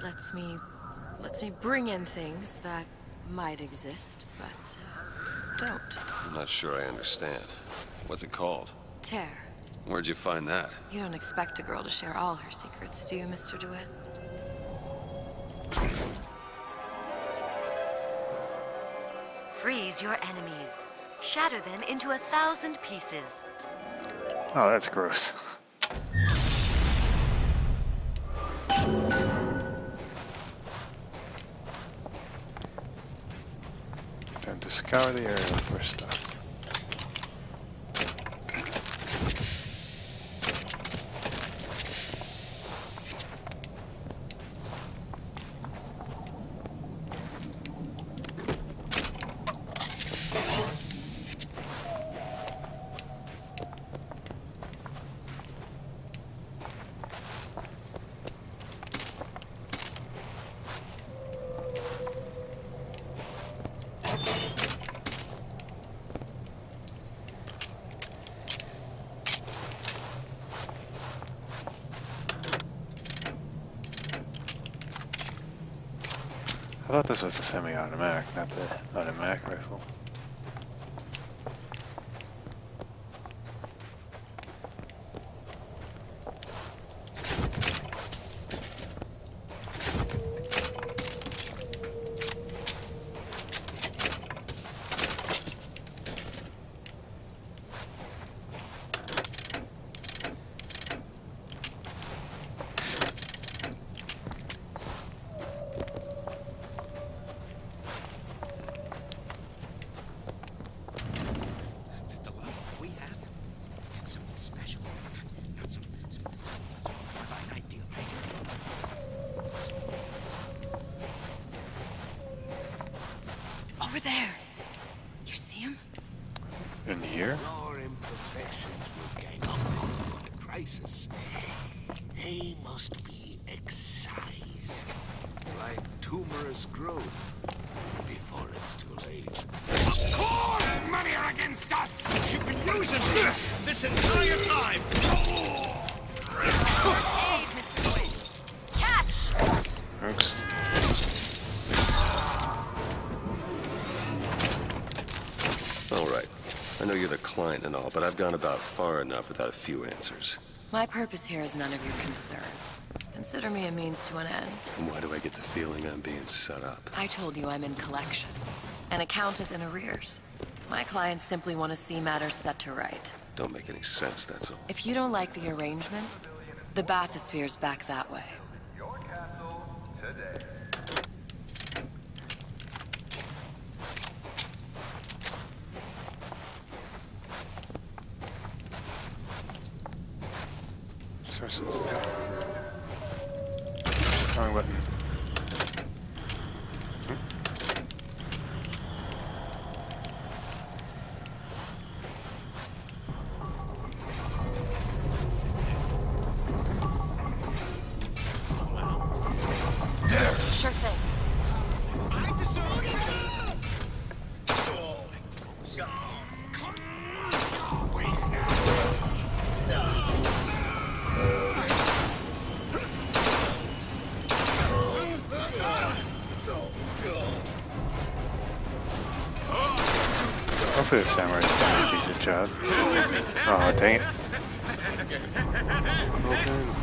Speaker 3: Lets me bring in things that might exist, but don't.
Speaker 15: I'm not sure I understand. What's it called?
Speaker 3: Tear.
Speaker 15: Where'd you find that?
Speaker 3: You don't expect a girl to share all her secrets, do you, Mr. DeWitt?
Speaker 9: Freeze your enemies. Shatter them into 1,000 pieces.
Speaker 1: Oh, that's gross. Time to scour the area for stuff. I thought this was the semi-automatic, not the automatic rifle.
Speaker 3: Over there. You see him?
Speaker 1: In here?
Speaker 12: Your imperfections will gang up on you in a crisis. They must be excised, like tumorous growth, before it's too late.
Speaker 16: Of course, money are against us. You've been using me this entire time.
Speaker 3: Aid, Mr. Wade. Catch!
Speaker 1: Oops.
Speaker 15: I know you're the client and all, but I've gone about far enough without a few answers.
Speaker 3: My purpose here is none of your concern. Consider me a means to an end.
Speaker 15: And why do I get the feeling I'm being set up?
Speaker 3: I told you I'm in collections. An account is in arrears. My clients simply want to see matters set to right.
Speaker 15: Don't make any sense, that's all.
Speaker 3: If you don't like the arrangement, the bathysphere's back that way.
Speaker 20: Your castle today.
Speaker 1: Sources. Wrong button.
Speaker 3: Sure thing.
Speaker 1: Hopefully the samurai's done a decent job. Oh, dang it. Open.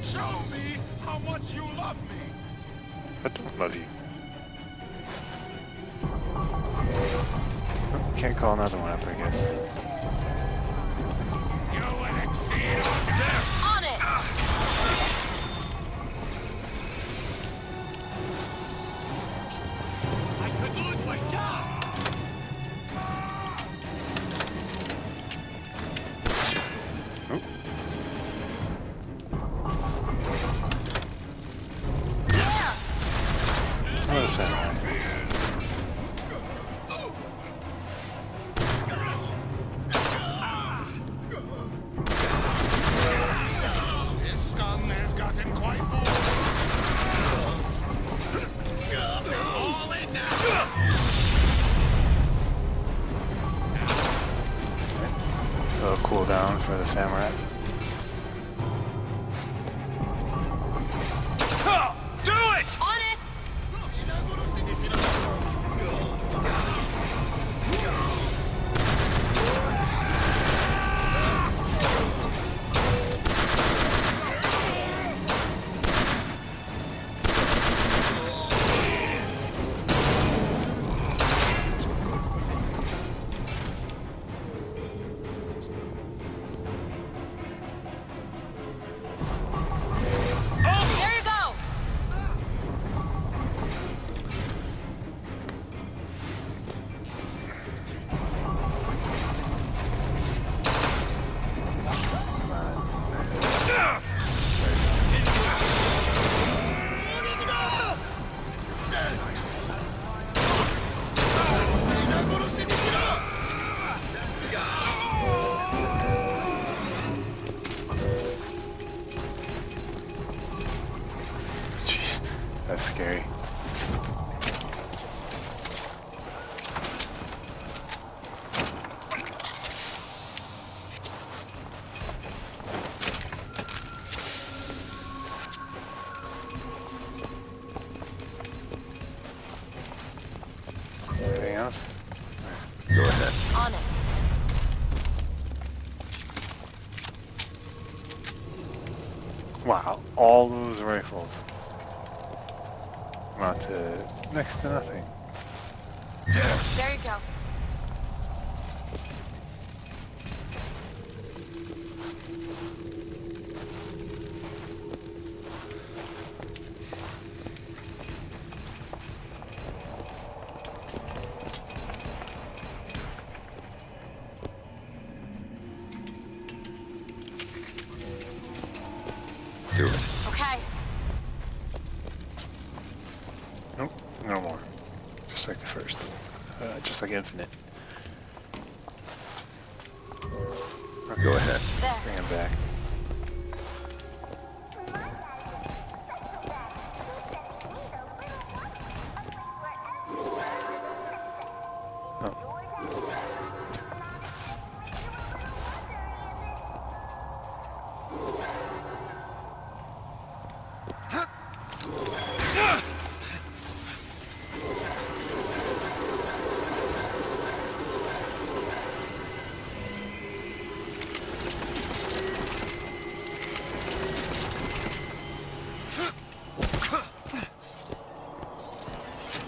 Speaker 18: Show me how much you love me.
Speaker 1: I don't love you. Oh, can't call another one up, I guess.
Speaker 18: You will exceed on death.
Speaker 3: On it!
Speaker 16: I could lose my job.
Speaker 1: Another samurai.
Speaker 18: This scum has gotten quite bold. All in now.
Speaker 1: A little cooldown for the samurai.
Speaker 18: Do it!
Speaker 3: On it! There you go!
Speaker 1: Jeez, that's scary. Anything else?
Speaker 15: Go ahead.
Speaker 3: On it.
Speaker 1: Wow, all those rifles. Amount to next to nothing.
Speaker 3: There you go.
Speaker 15: Do it.
Speaker 3: Okay.
Speaker 1: Nope, no more. Just like the first. Just like Infinite.
Speaker 15: Go ahead.
Speaker 3: There.
Speaker 1: Bring him back.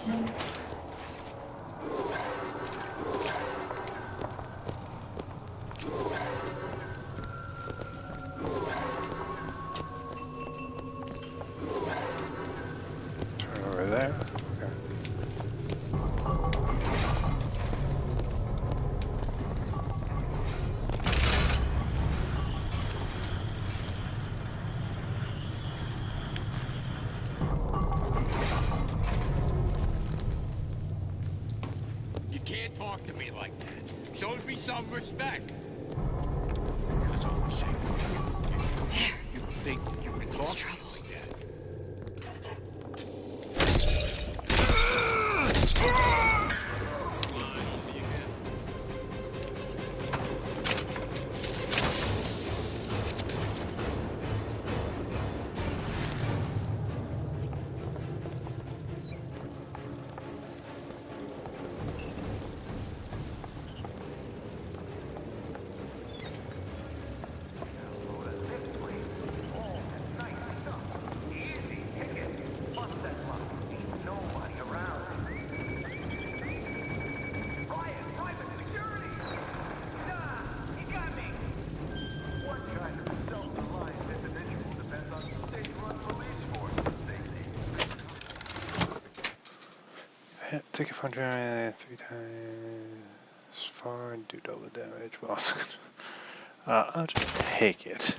Speaker 1: Turn over there. Okay.
Speaker 16: You can't talk to me like that. Show me some respect. That's all I'm saying. You think you can talk to me like that?
Speaker 1: Take a punch 3 times far and do double damage. Well, I'll just take it.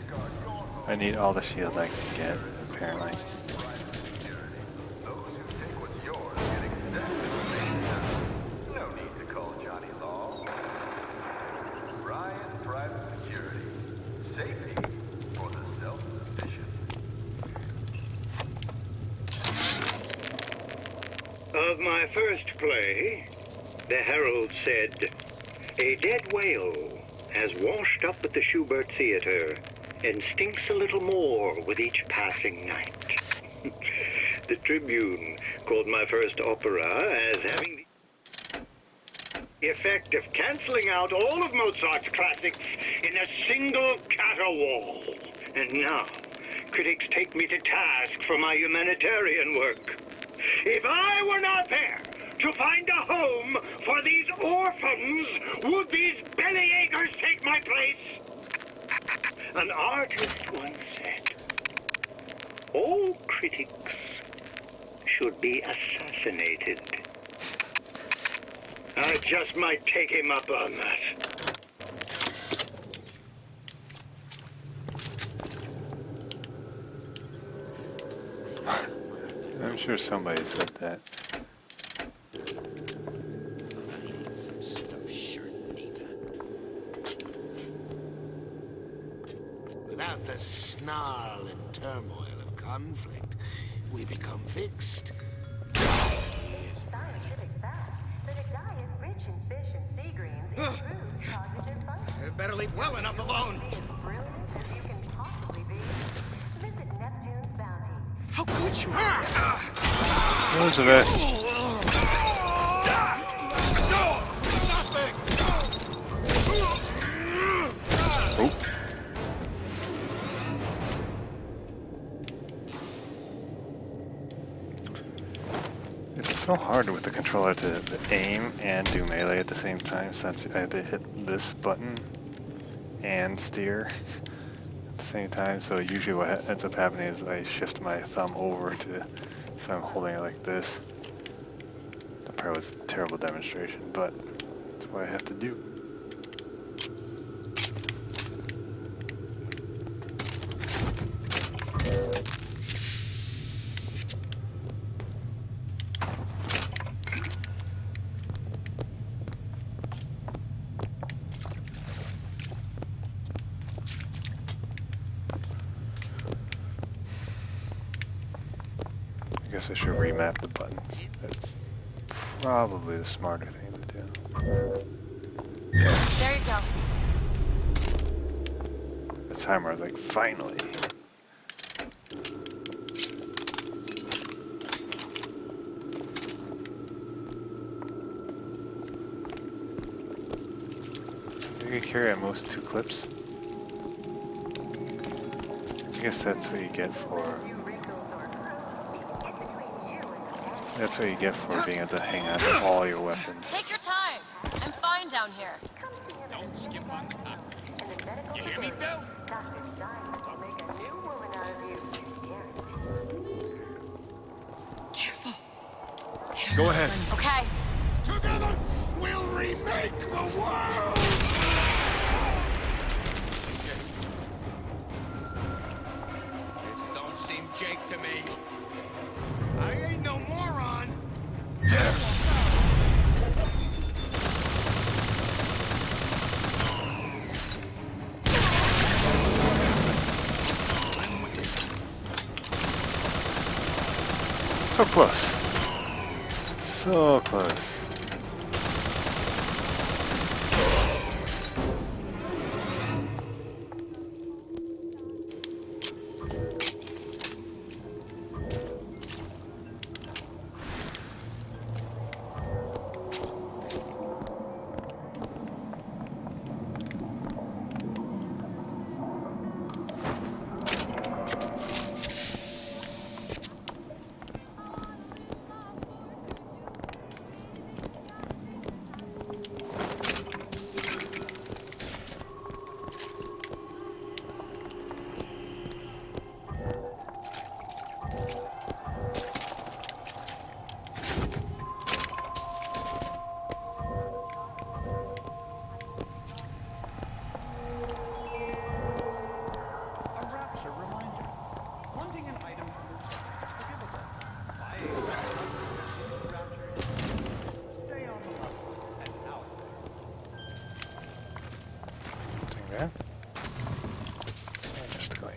Speaker 1: I need all the shield I can get, apparently.
Speaker 20: No need to call Johnny Law. Ryan Private Security. Safety for the self-sufficient.
Speaker 14: Of my first play, the Herald said, "A dead whale has washed up at the Schubert Theater and stinks a little more with each passing night." The Tribune called my first opera as having the effect of canceling out all of Mozart's classics in a single caterwaul. And now, critics take me to task for my humanitarian work. If I were not there to find a home for these orphans, would these bellyachers take my place? An artist once said, all critics should be assassinated. I just might take him up on that.
Speaker 1: I'm sure somebody said that.
Speaker 12: Some stuff shirt neither. Without the snarl and turmoil of conflict, we become fixed.
Speaker 9: Scientific fact that a diet rich in fish and sea greens improves cognitive function.
Speaker 12: You better leave well enough alone.
Speaker 9: As brilliant as you can possibly be. Visit Neptune's Bounty.
Speaker 12: How could you?
Speaker 1: Elizabeth. Oh. It's so hard with the controller to aim and do melee at the same time, since I have to hit this button and steer at the same time. So usually what ends up happening is I shift my thumb over to, so I'm holding it like this. That probably was a terrible demonstration, but it's what I have to do. I guess I should remap the buttons. That's probably the smarter thing to do.
Speaker 3: There you go.
Speaker 1: The timer was like, finally. You can carry at most 2 clips. I guess that's what you get for That's what you get for being able to hang on to all your weapons.
Speaker 3: Take your time. I'm fine down here.
Speaker 16: Don't skip on the cocktails. You hear me, Phil?
Speaker 3: Careful.
Speaker 18: Go ahead.
Speaker 3: Okay.
Speaker 12: Together, we'll remake the world!
Speaker 5: This don't seem Jake to me. I ain't no moron.
Speaker 12: There!
Speaker 1: So close. So close. Yeah. Just going.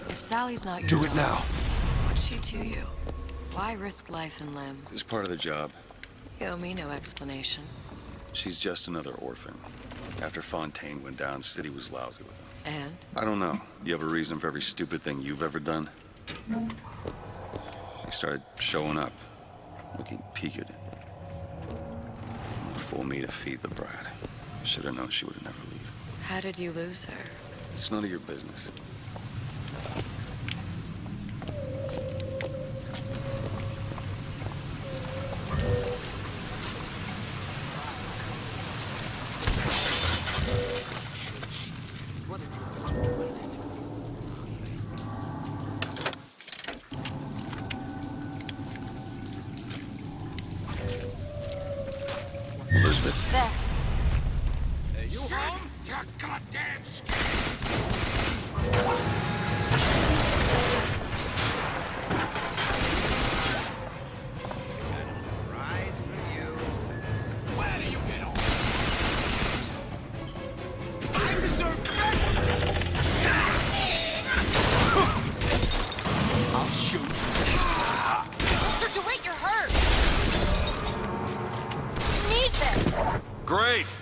Speaker 3: If Sally's not your
Speaker 18: Do it now.
Speaker 3: what'd she to you? Why risk life and limb?
Speaker 2: It's part of the job.
Speaker 3: You owe me no explanation.
Speaker 2: She's just another orphan. After Fontaine went down, City was lousy with him.
Speaker 3: And?
Speaker 2: I don't know. You have a reason for every stupid thing you've ever done? He started showing up, looking peaked. Fool me to feed the brat. Should have known she would never leave.
Speaker 3: How did you lose her?
Speaker 2: It's none of your business. Elizabeth.
Speaker 3: There.
Speaker 12: Hey, you home? You goddamn
Speaker 5: Got a surprise for you.
Speaker 12: Where do you get off?
Speaker 5: I deserve I'll shoot.
Speaker 3: Mr. DeWitt, you're hurt. You need this.
Speaker 2: Great!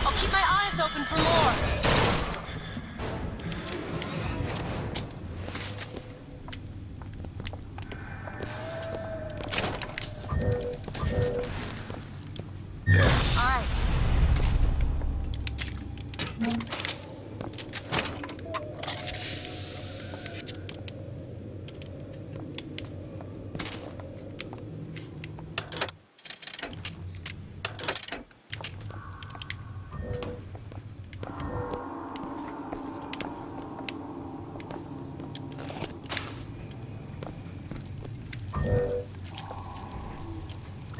Speaker 3: I'll keep my eyes open for more. All right.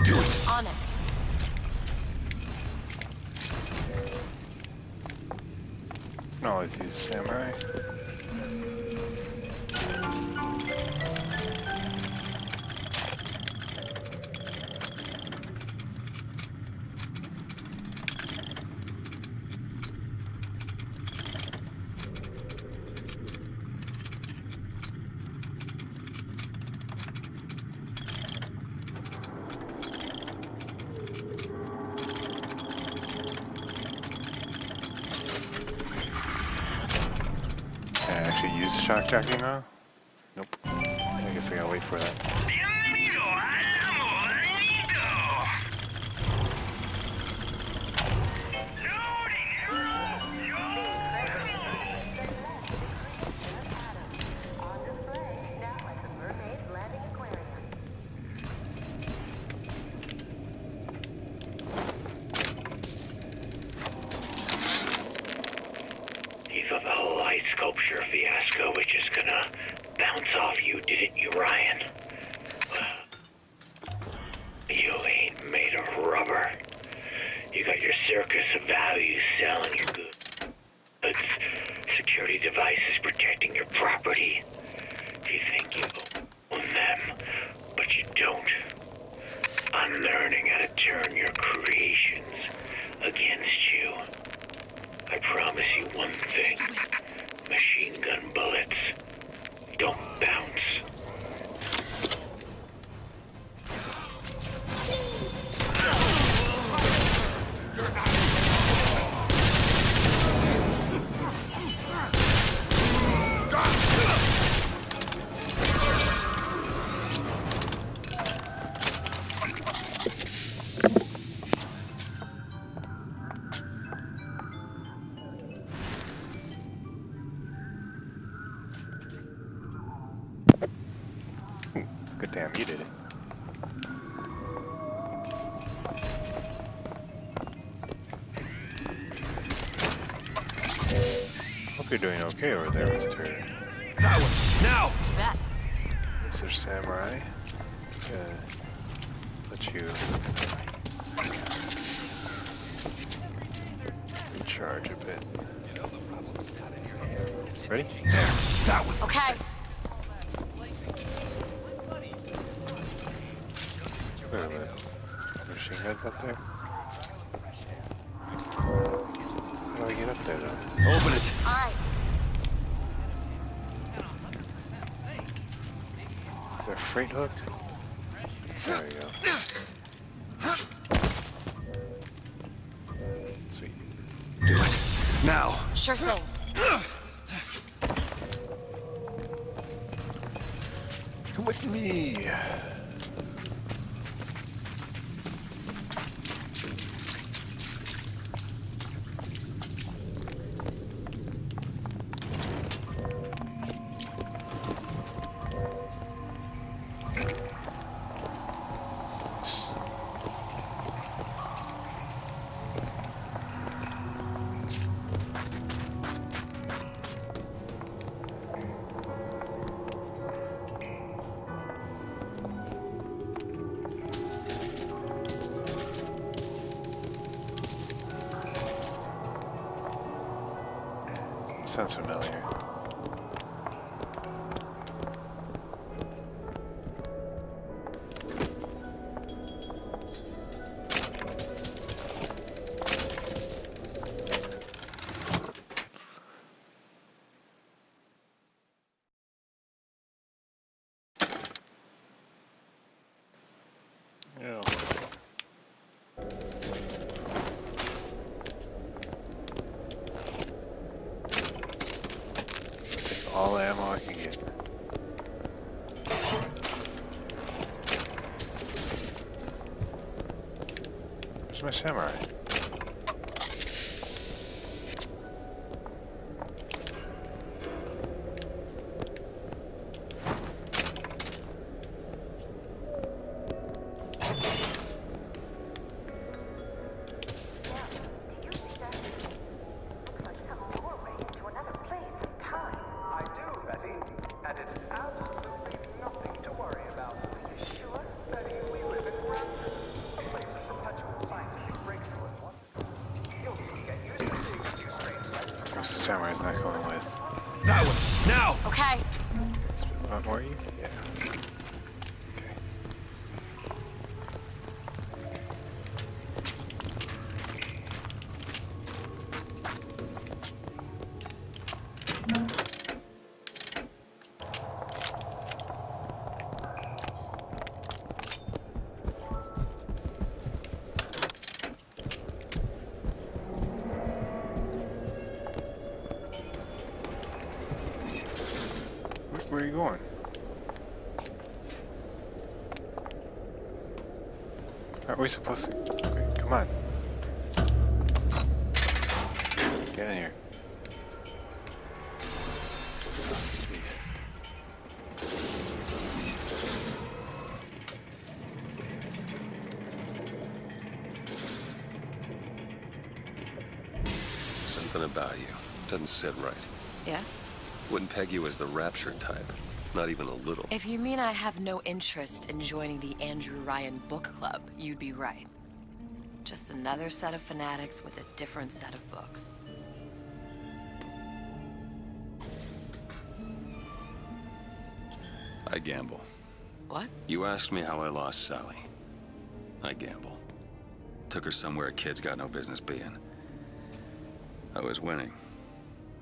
Speaker 2: Do it!
Speaker 3: On it.
Speaker 1: can always use samurai. actually use the shock jacking now? Nope. I guess I gotta wait for that.
Speaker 12: You thought the whole ice sculpture fiasco was just gonna bounce off you, didn't you, Ryan? You ain't made of rubber. You got your circus of values selling your goods. Security devices protecting your property. You think you own them, but you don't. I'm learning how to turn your creations against you. I promise you one thing. Machine gun bullets don't bounce.
Speaker 1: Good damn, you did it. Hope you're doing okay over there, Mr.
Speaker 18: That one, now!
Speaker 1: Mr. Samurai. Let you recharge a bit. Ready?
Speaker 18: There, that one!
Speaker 3: Okay.
Speaker 1: Wait a minute. Machine guns up there? How do I get up there though?
Speaker 18: Open it!
Speaker 3: Alright.
Speaker 1: Is there a freight hook? There we go. Sweet.
Speaker 18: Do it. Now!
Speaker 3: Sure thing.
Speaker 1: Come with me! Sounds familiar. Yeah. All ammo I can get. Where's my samurai? Samurai's not going with.
Speaker 18: That one, now!
Speaker 3: Okay.
Speaker 1: Where are you? Yeah. where are you going? Aren't we supposed to? Okay, come on. Get in here. Jeez.
Speaker 15: Something about you doesn't sit right.
Speaker 3: Yes?
Speaker 15: Wouldn't peg you as the rapture type. Not even a little.
Speaker 3: If you mean I have no interest in joining the Andrew Ryan book club, you'd be right. Just another set of fanatics with a different set of books.
Speaker 15: I gamble.
Speaker 3: What?
Speaker 15: You asked me how I lost Sally. I gamble. Took her somewhere kids got no business being. I was winning.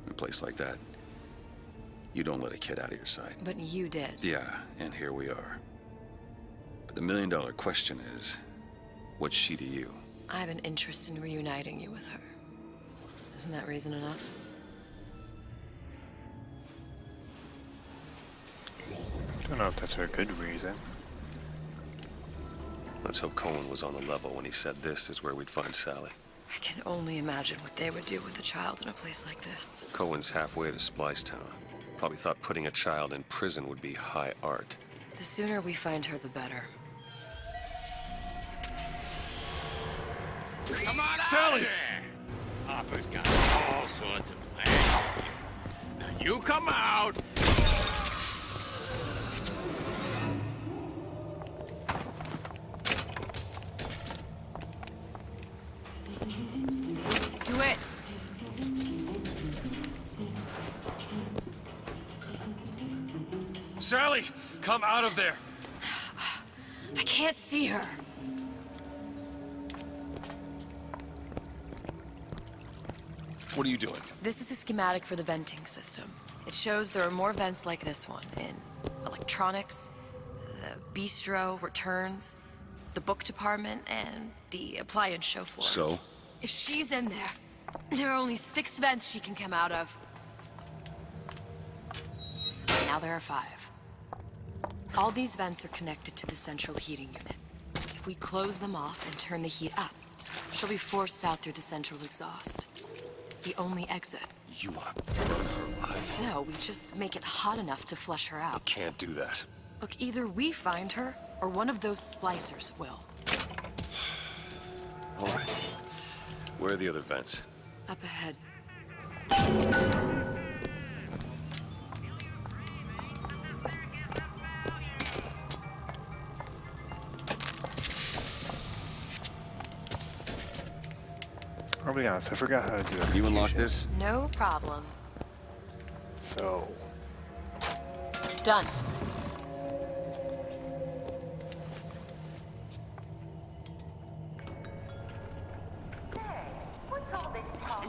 Speaker 15: In a place like that, you don't let a kid out of your sight.
Speaker 3: But you did.
Speaker 15: Yeah, and here we are. But the million-dollar question is, what's she to you?
Speaker 3: I have an interest in reuniting you with her. Isn't that reason enough?
Speaker 1: I don't know if that's a good reason.
Speaker 15: Let's hope Cohen was on the level when he said this is where we'd find Sally.
Speaker 3: I can only imagine what they would do with a child in a place like this.
Speaker 15: Cohen's halfway to Splicetown. Probably thought putting a child in prison would be high art.
Speaker 3: The sooner we find her, the better.
Speaker 16: Come on out
Speaker 15: Sally!
Speaker 16: of there! Hopper's got all sorts of plans. Now you come out.
Speaker 3: Do it!
Speaker 15: Sally! Come out of there!
Speaker 3: I can't see her.
Speaker 15: What are you doing?
Speaker 3: This is a schematic for the venting system. It shows there are more vents like this one in electronics, the bistro, returns, the book department, and the appliance show floor.
Speaker 15: So?
Speaker 3: If she's in there are only 6 vents she can come out of. Now there are 5. All these vents are connected to the central heating unit. If we close them off and turn the heat up, she'll be forced out through the central exhaust. It's the only exit.
Speaker 15: You want to burn her alive?
Speaker 3: No, we just make it hot enough to flush her out.
Speaker 15: Can't do that.
Speaker 3: Look, either we find her, or one of those splicers will.
Speaker 15: All right. Where are the other vents?
Speaker 3: Up ahead.
Speaker 1: I'll be honest, I forgot how to do execution.
Speaker 15: You unlock this?
Speaker 3: No problem.
Speaker 1: So...
Speaker 3: Done.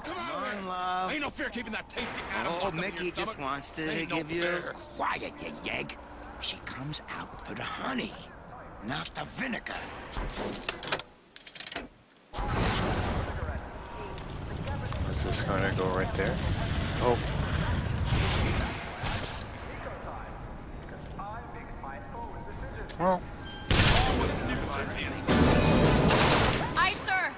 Speaker 5: Come on, love.
Speaker 16: Ain't no fear keeping that tasty animal
Speaker 5: Oh,
Speaker 16: locked up in
Speaker 5: Mickey
Speaker 16: your
Speaker 5: just
Speaker 16: stomach.
Speaker 5: wants to
Speaker 16: Ain't no
Speaker 5: give you...
Speaker 16: fair.
Speaker 5: Quiet, you yegg. She comes out for the honey, not the vinegar.
Speaker 1: Is this gonna go right there? Oh. Well.
Speaker 3: Aye, sir!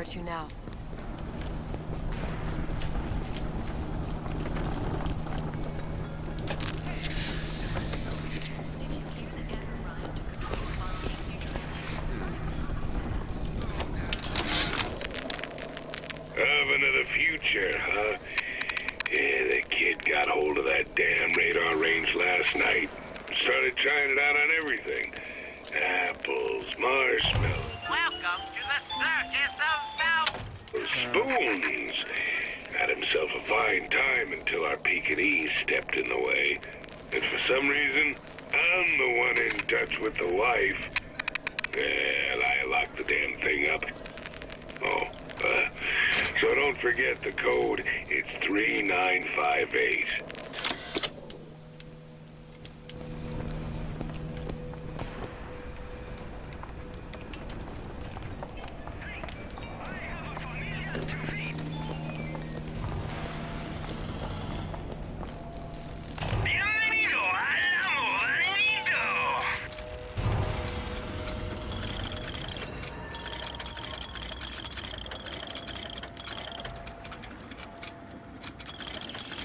Speaker 3: Where to now?
Speaker 19: Oven of the future, huh? Yeah, the kid got hold of that damn radar range last night. Started trying it out on everything. Apples, marshmallows.
Speaker 17: Welcome to the circus of value.
Speaker 19: Spoons. Had himself a fine time until our Pekingese stepped in the way. And for some reason, I'm the one in touch with the wife. Well, I locked the damn thing up. Oh, so don't forget the code. It's 3958.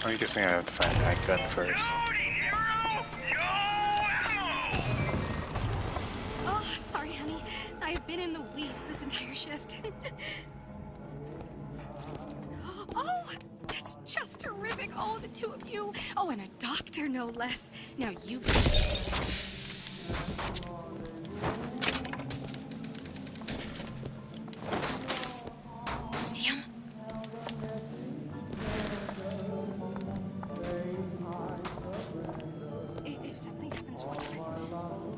Speaker 1: I'm guessing I have to find that gun first.
Speaker 4: Oh, sorry, honey. I've been in the weeds this entire shift. Oh, that's just terrific. Oh, the two of you. Oh, and a doctor, no less. Now you...
Speaker 3: See him?
Speaker 4: If something happens to our friends, then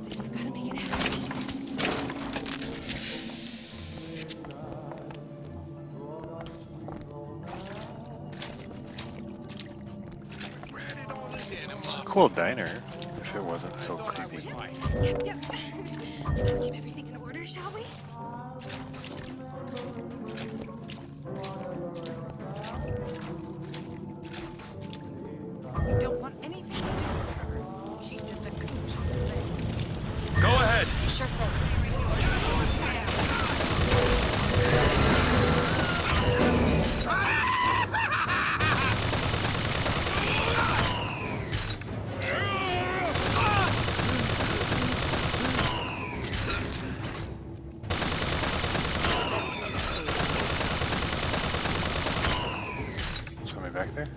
Speaker 4: we've got to make it happen.
Speaker 1: Cool diner, if it wasn't so creepy.
Speaker 4: Yep. Let's keep everything in order, shall we?
Speaker 6: Don't want anything to do with her. She's just a gooch on the legs.
Speaker 15: Go ahead.
Speaker 3: Sure thing.
Speaker 1: Somebody back there?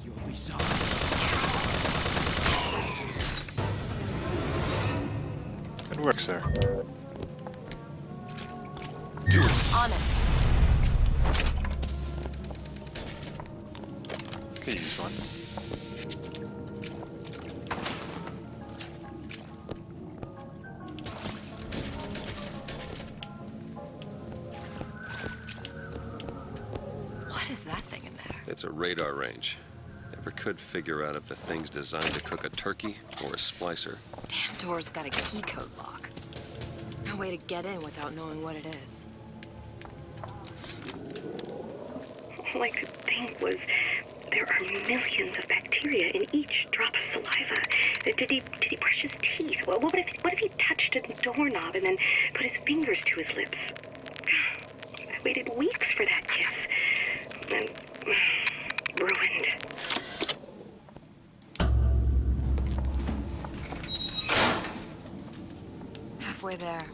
Speaker 5: You'll be sorry.
Speaker 1: Good work, sir.
Speaker 15: Do it.
Speaker 3: On it.
Speaker 1: Could use one.
Speaker 3: What is that thing in there?
Speaker 15: It's a radar range. Never could figure out if the thing's designed to cook a turkey or a splicer.
Speaker 3: Damn door's got a key code lock. No way to get in without knowing what it is.
Speaker 9: All I could think was there are millions of bacteria in each drop of saliva. Did he brush his teeth? Well, what if he touched a doorknob and then put his fingers to his lips? I waited weeks for that kiss. And ruined.
Speaker 3: Halfway there.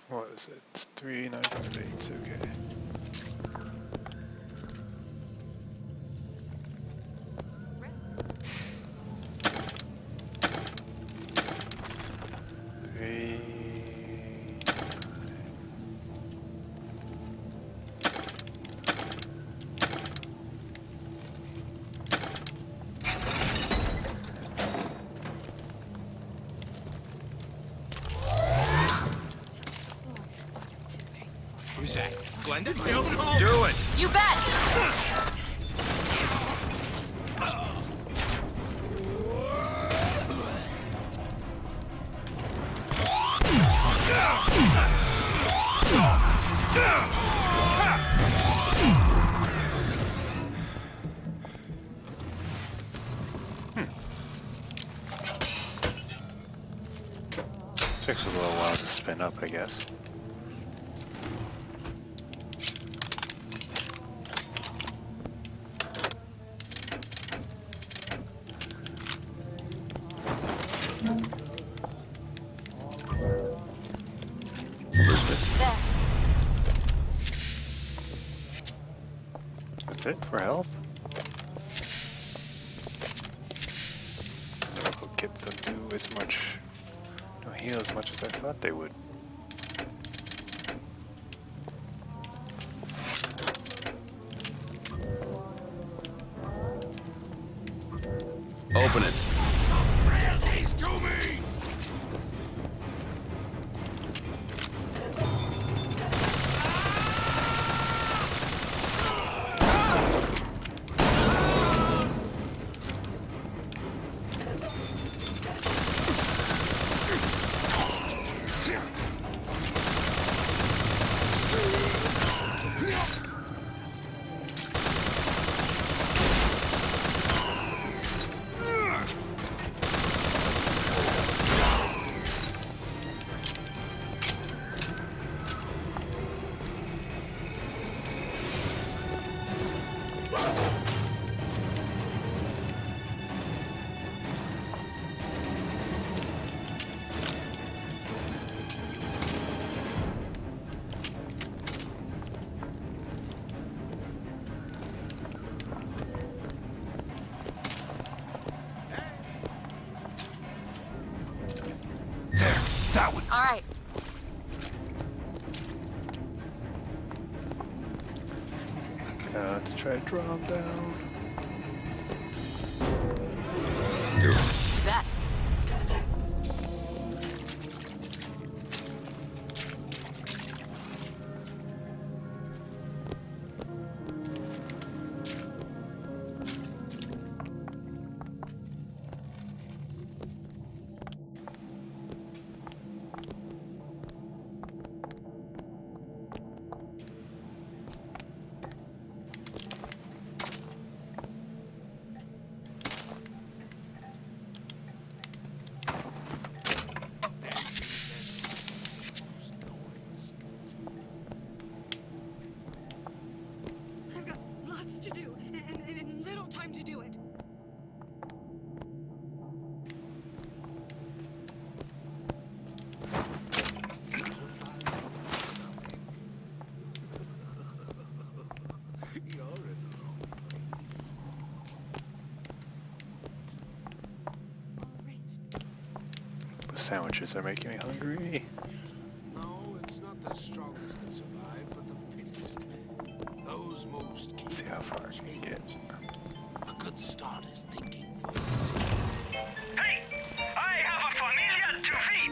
Speaker 1: What is it? It's 3958, okay.
Speaker 5: Who's that? Glenda?
Speaker 15: Do it!
Speaker 3: You bet!
Speaker 1: Takes a little while to spin up, I guess. That's it for health? Medical kits don't do as much, don't heal as much as I thought they would.
Speaker 2: Open it.
Speaker 16: Royalties to me!
Speaker 12: That one.
Speaker 3: All right.
Speaker 1: To try to draw them down.
Speaker 2: Do it.
Speaker 3: Bet.
Speaker 4: I've got lots to do, and little time to do it.
Speaker 1: The sandwiches are making me hungry.
Speaker 16: No, it's not the strongest that survive, but the fittest. Those most
Speaker 1: Let's see how far I can get.
Speaker 16: A good start is thinking for yourself.
Speaker 17: Hey! I have a familia to feed!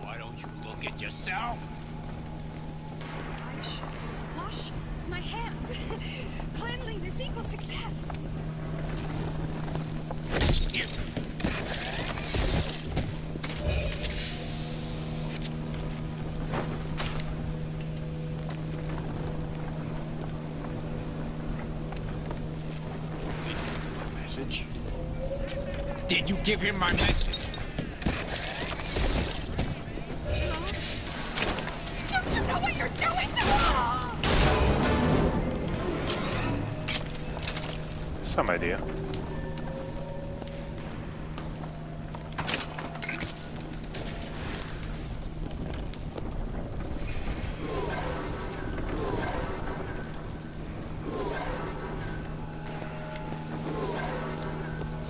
Speaker 16: Why don't you look at yourself?
Speaker 4: I should wash my hands. Cleanliness equals success.
Speaker 16: Message? Did you give him my message?
Speaker 4: Don't you know what you're doing?
Speaker 1: Some idea.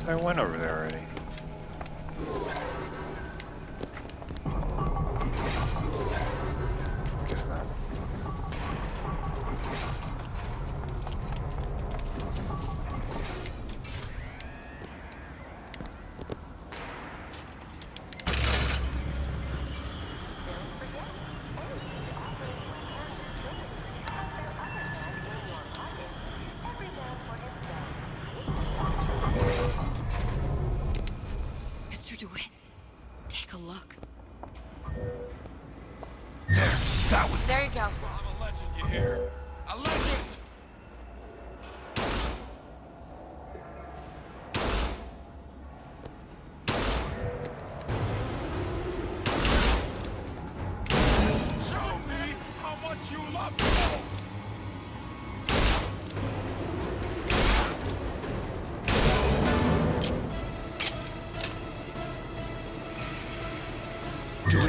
Speaker 1: So I went over there already. Guess not.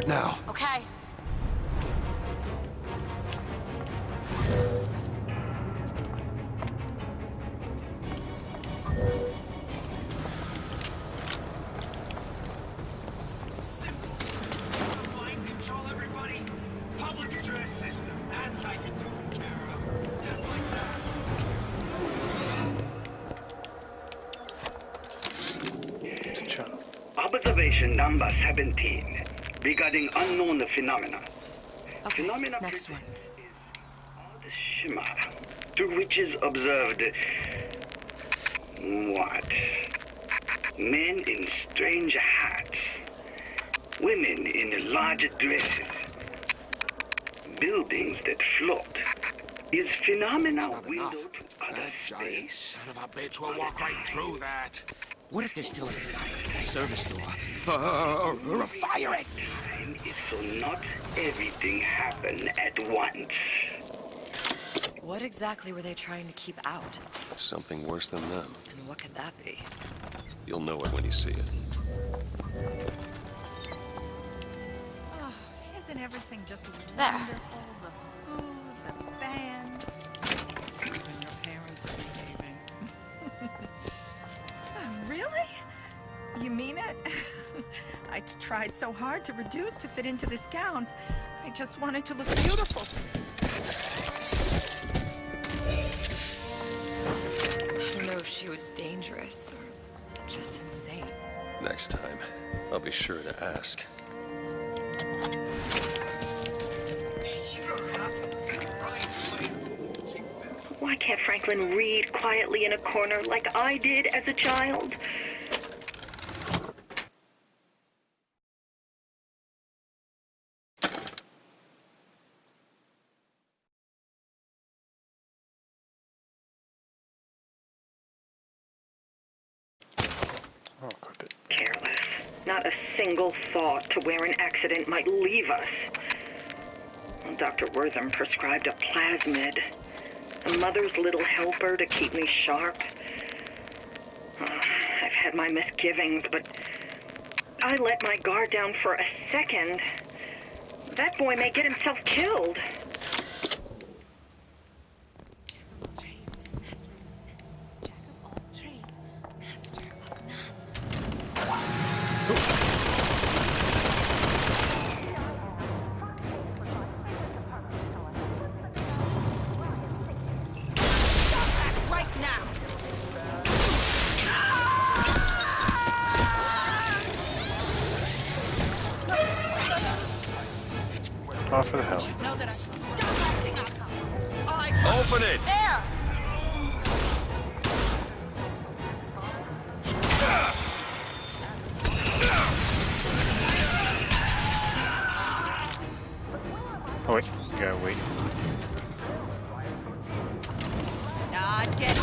Speaker 2: Now.
Speaker 3: Okay.
Speaker 12: Mind control, everybody. Public address system. That's how you do it, Kara. Just like
Speaker 1: that.
Speaker 14: Observation number 17 regarding unknown phenomena.
Speaker 3: Okay,
Speaker 14: Phenomena
Speaker 3: next one.
Speaker 14: odd shimmer through which is observed what? Men in strange hats, women in large dresses, buildings that float. Is phenomena window to other space?
Speaker 16: Son of a bitch will walk right through that.
Speaker 5: What if there's still a service door? Or a fire exit?
Speaker 14: Time is so not everything happen at once.
Speaker 3: What exactly were they trying to keep out?
Speaker 15: Something worse than them.
Speaker 3: And what could that be?
Speaker 15: You'll know it when you see it.
Speaker 6: Oh, isn't everything just
Speaker 3: There.
Speaker 6: wonderful? The food, the band. Even your parents are behaving. Really? You mean it? I tried so hard to reduce to fit into this gown. I just wanted to look beautiful.
Speaker 3: I don't know if she was dangerous or just insane.
Speaker 15: Next time, I'll be sure to ask.
Speaker 9: Why can't Franklin read quietly in a corner like I did as a child?
Speaker 1: I'll equip it.
Speaker 9: Careless. Not a single thought to where an accident might leave us. Dr. Wortham prescribed a plasmid. A mother's little helper to keep me sharp. I've had my misgivings, but I let my guard down for a second. That boy may get himself killed.
Speaker 1: Off for the hell.
Speaker 6: Know that stop acting up.
Speaker 15: Open it!
Speaker 3: There!
Speaker 1: Oh wait, you gotta wait.
Speaker 6: Not get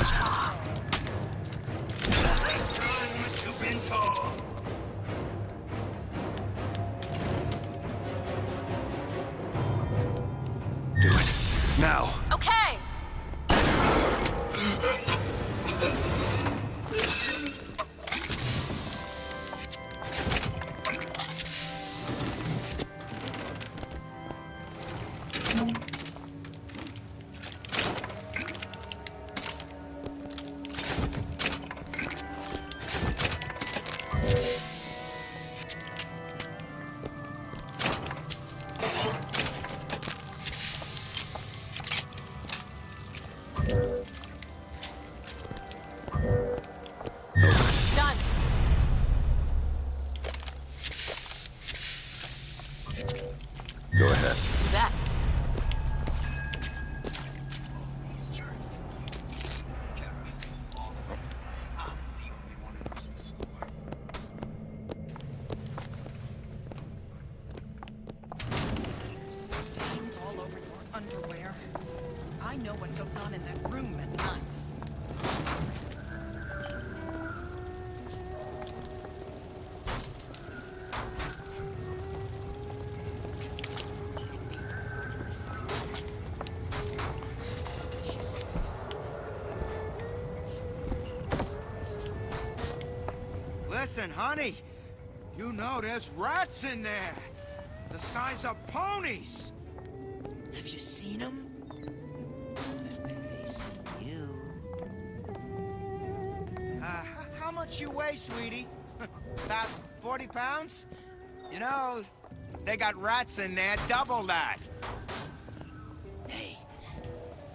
Speaker 15: Do it. Now!
Speaker 3: Okay! Done.
Speaker 15: Go ahead.
Speaker 3: You bet.
Speaker 12: these jerks. It's Kara. All of them. I'm the only one who knows the score.
Speaker 6: stains all over your underwear. I know what goes on in that room at night.
Speaker 5: Listen, honey. You know there's rats in there. The size of ponies! Have you seen them? I bet they seen you. How much you weigh, sweetie? About 40 pounds? You know, they got rats in there, double that. Hey,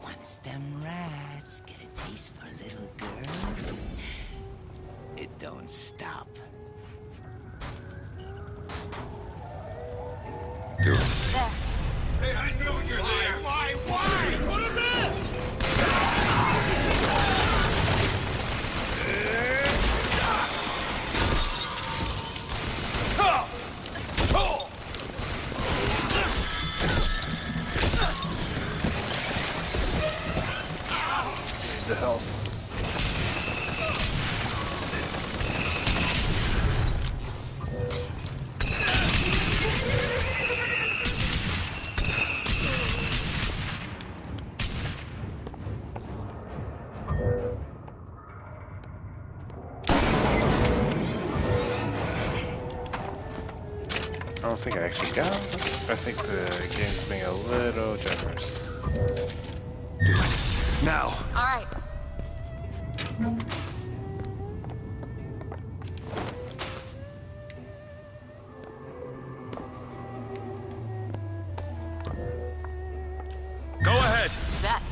Speaker 5: once them rats get a taste for little girls, it don't stop.
Speaker 15: Do it.
Speaker 3: There.
Speaker 12: Hey, I know you're there! Why? What is it?
Speaker 1: The hell. I don't think I actually got it. I think the game's being a little generous.
Speaker 15: Do it. Now!
Speaker 3: All right.
Speaker 15: Go ahead!
Speaker 3: You bet.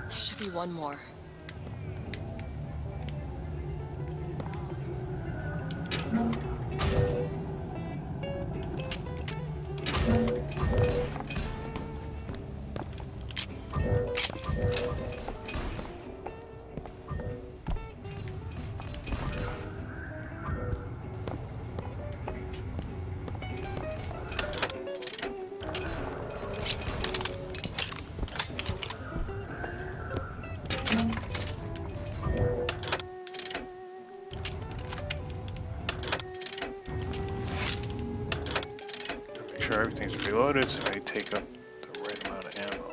Speaker 3: There should be one more.
Speaker 1: Make sure everything's reloaded so I take up the right amount of ammo.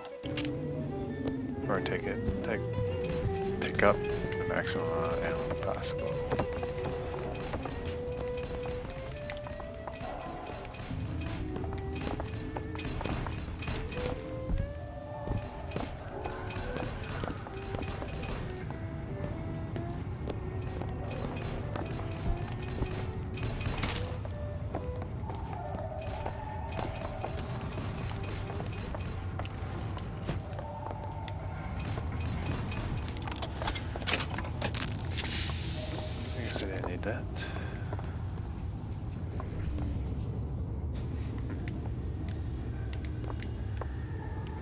Speaker 1: Or pick up the maximum amount of ammo possible. I guess I didn't need that.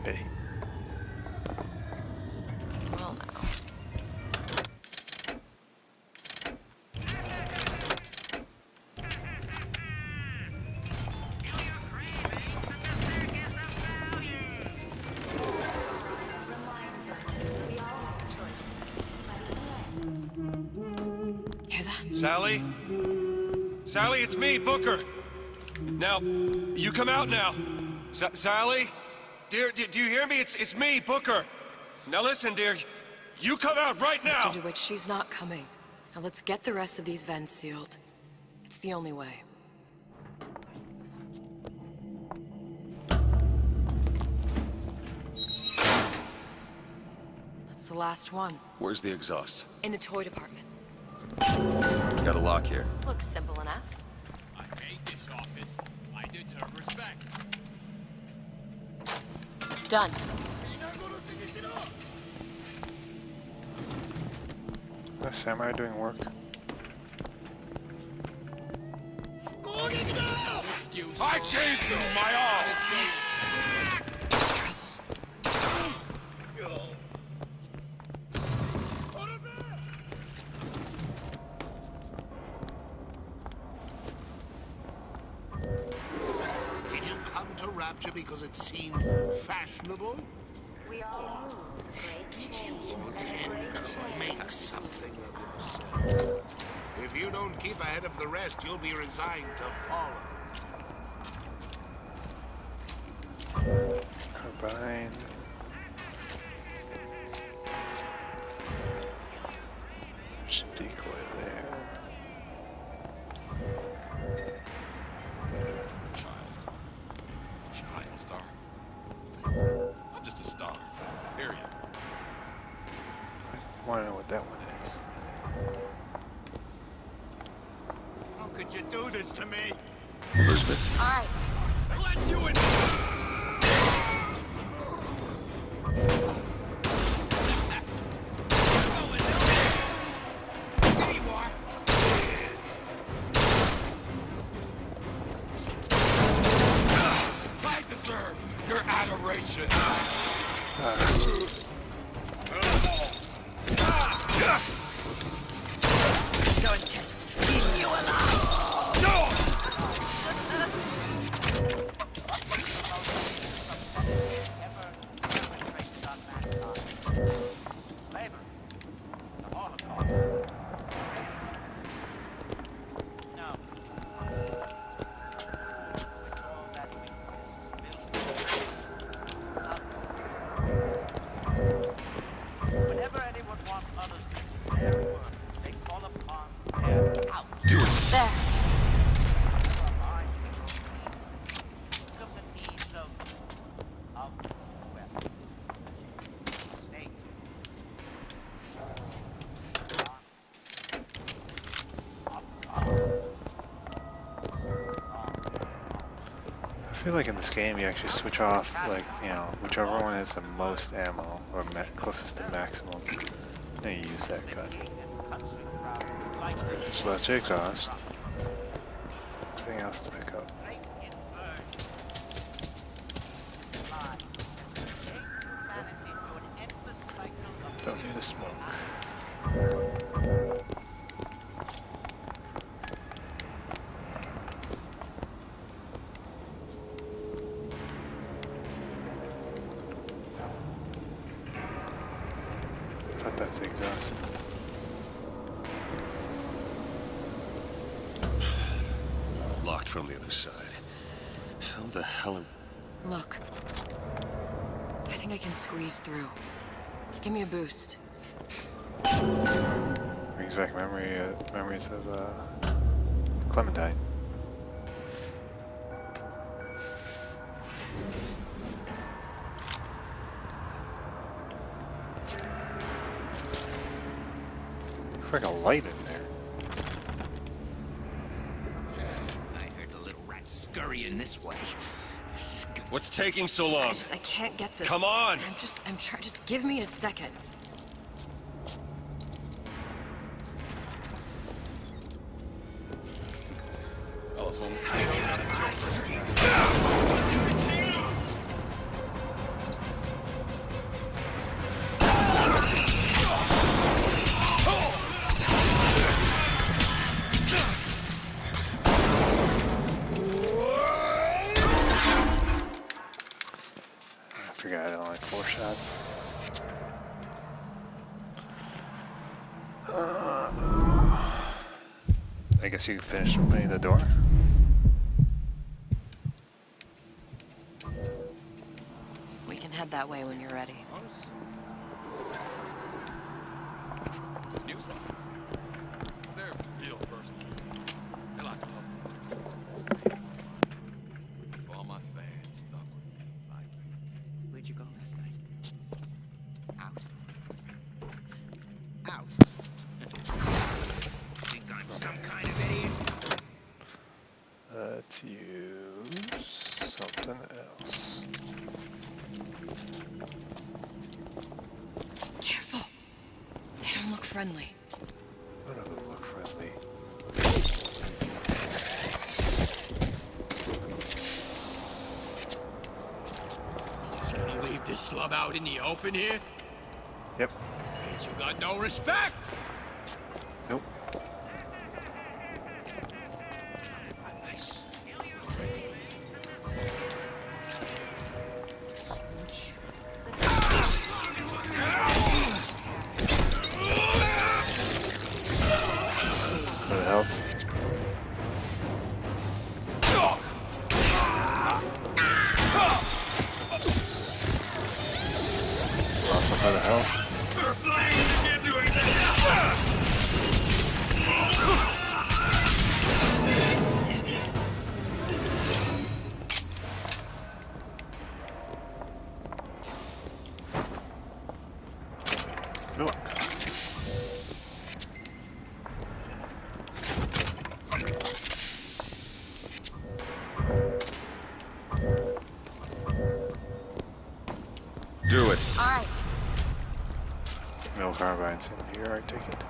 Speaker 1: Hey.
Speaker 3: Well, now. Hear that?
Speaker 8: Sally? Sally, it's me, Booker. Now, you come out now. Sally? Dear, do you hear me? It's me, Booker. Now listen, dear. You come out right now!
Speaker 3: Mr. DeWitt, she's not coming. Now let's get the rest of these vents sealed. It's the only way. That's the last one.
Speaker 15: Where's the exhaust?
Speaker 3: In the toy department.
Speaker 15: Got a lock here.
Speaker 3: Looks simple enough.
Speaker 16: I hate this office. I deserve respect.
Speaker 3: Done.
Speaker 1: Is Samurai doing work?
Speaker 16: Excuse
Speaker 12: I gave you my all!
Speaker 3: It's trouble.
Speaker 12: Did you come to Rapture because it seemed fashionable? Or did you intend to make something of yourself? If you don't keep ahead of the rest, you'll be resigned to follow.
Speaker 1: carbine. There's a decoy there.
Speaker 18: Giant star. I'm just a star. Period.
Speaker 1: I want to know what that one is.
Speaker 12: How could you do this to me?
Speaker 15: Elizabeth.
Speaker 3: All right.
Speaker 12: Let you in.
Speaker 16: There you are.
Speaker 18: I deserve your adoration.
Speaker 6: Going to skin you alive.
Speaker 17: Whenever anyone wants others to do their work, they call upon their out.
Speaker 15: Do it.
Speaker 3: There.
Speaker 17: Think of the needs of well, snake.
Speaker 1: I feel like in this game you actually switch off, like, you know, whichever one has the most ammo, or closest to maximum, then you use that gun. So that's exhaust. Anything else to pick up? Don't need a smoke. That's the exhaust.
Speaker 15: Locked from the other side. How the hell are...
Speaker 3: Look. I think I can squeeze through. Give me a boost.
Speaker 1: Brings back memories of Clementine. Looks like a light in there.
Speaker 5: I heard the little rat scurrying this way.
Speaker 8: What's taking so long?
Speaker 3: I can't get the...
Speaker 8: Come on!
Speaker 3: I'm trying, just give me a second.
Speaker 18: Oh, it's almost...
Speaker 1: I forgot I don't like 4 shots. I guess you finished opening the door.
Speaker 3: We can head that way when you're ready.
Speaker 18: These new signs. They're real personal. They're like love letters. For all my fans stuck with me like you.
Speaker 5: Where'd you go last night? Out. Out. Think I'm some kind of idiot?
Speaker 1: Let's use something else.
Speaker 3: Careful. They don't look friendly.
Speaker 1: None of them look friendly.
Speaker 16: Just gonna leave this slub out in the open here?
Speaker 1: Yep.
Speaker 16: Ain't you got no respect?
Speaker 1: Nope. For the help. here, I take it.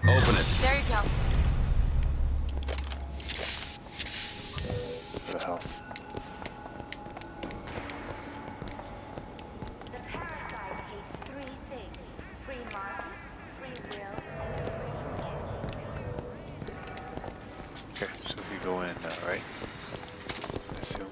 Speaker 2: Open it.
Speaker 3: There you go.
Speaker 1: For the health.
Speaker 21: The parasite hates three things: free markets, free will, and free
Speaker 1: Okay, so we go in now, right? I assume.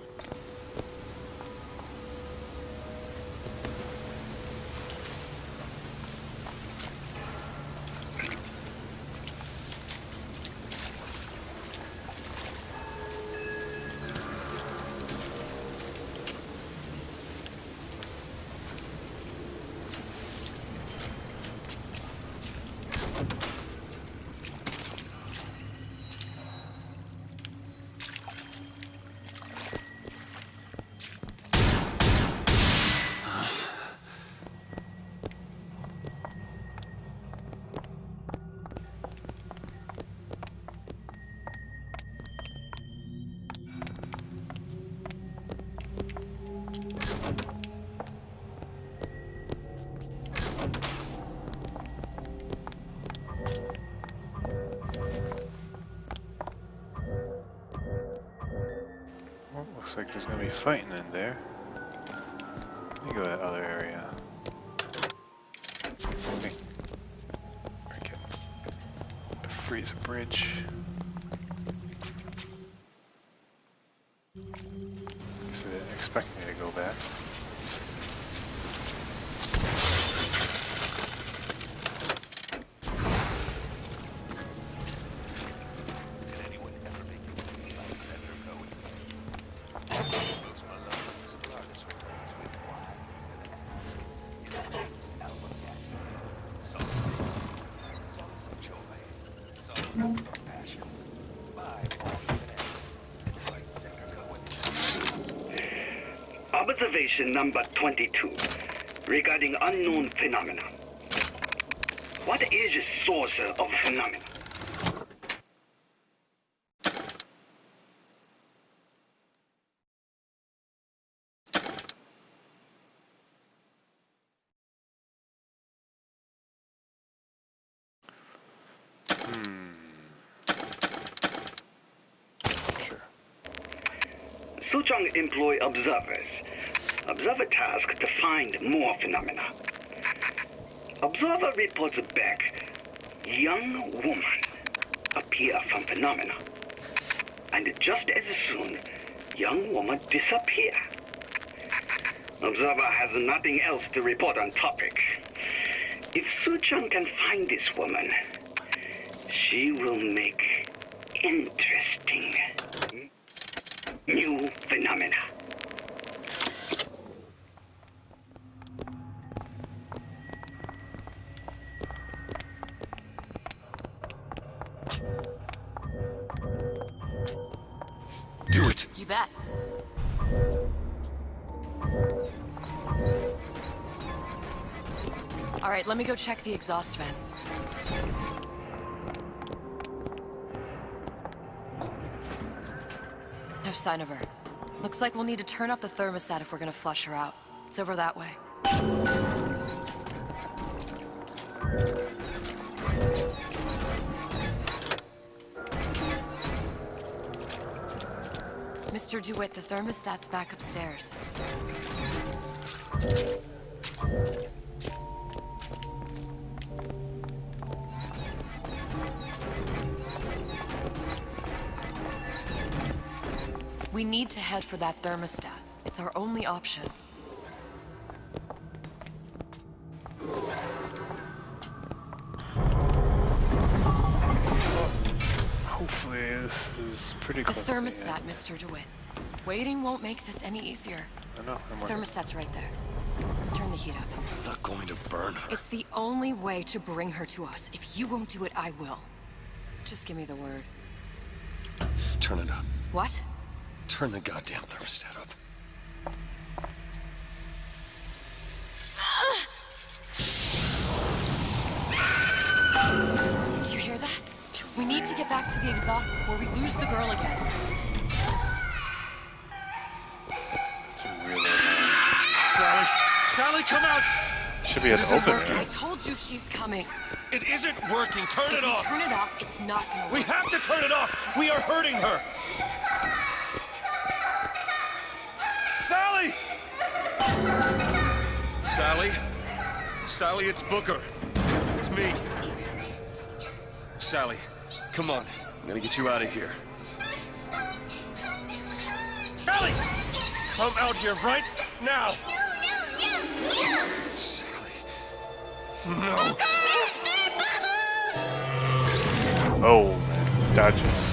Speaker 1: Well, looks like there's gonna be fighting in there. Let me go to that other area. Okay. Freeze a bridge. Guess they didn't expect me to go back.
Speaker 22: Observation number 22, regarding unknown phenomena. What is the source of phenomena? Suchong employ observers. Observer task to find more phenomena. Observer reports back. Young woman appear from phenomena. And just as soon, young woman disappear. Observer has nothing else to report on topic. If Suchong can find this woman, she will make interesting new phenomena.
Speaker 2: Do it.
Speaker 3: You bet. All right, let me go check the exhaust vent. No sign of her. Looks like we'll need to turn up the thermostat if we're gonna flush her out. It's over that way. Mr. DeWitt, the thermostat's back upstairs. We need to head for that thermostat. It's our only option.
Speaker 1: Hopefully this is pretty
Speaker 3: The
Speaker 1: close.
Speaker 3: thermostat, Mr. DeWitt. Waiting won't make this any easier.
Speaker 1: I know, I'm
Speaker 3: The
Speaker 1: working.
Speaker 3: thermostat's right there. Turn the heat up.
Speaker 2: I'm not going to burn her.
Speaker 3: It's the only way to bring her to us. If you won't do it, I will. Just give me the word.
Speaker 2: Turn it up.
Speaker 3: What?
Speaker 2: Turn the goddamn thermostat up.
Speaker 3: Do you hear that? need to get back to the exhaust before we lose the girl again.
Speaker 1: It's really annoying.
Speaker 8: Sally! Sally, come out!
Speaker 1: Should be an
Speaker 8: isn't
Speaker 1: opener.
Speaker 8: working.
Speaker 3: I told you she's coming.
Speaker 8: It isn't working. Turn it off.
Speaker 3: If we turn it off, it's not gonna work.
Speaker 8: We have to turn it off. We are hurting her. Sally! Sally? Sally, it's Booker. It's me. Sally, come on. I'm gonna get you out of here. Sally! Come out here right now! Sally. No.
Speaker 1: Oh, man. Dodge it.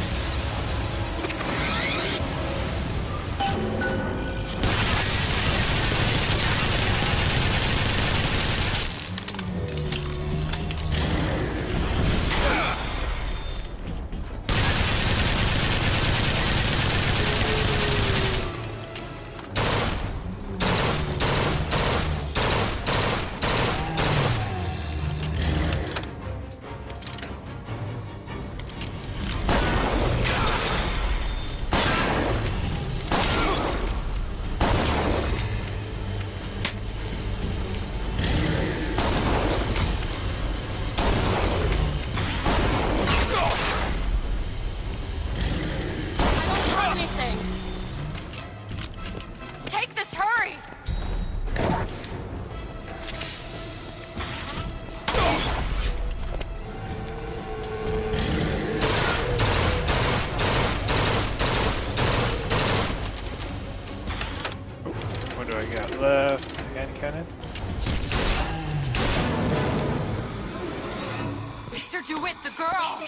Speaker 3: Take this, hurry!
Speaker 1: What do I got left? Hand cannon?
Speaker 3: Mr. DeWitt, the girl!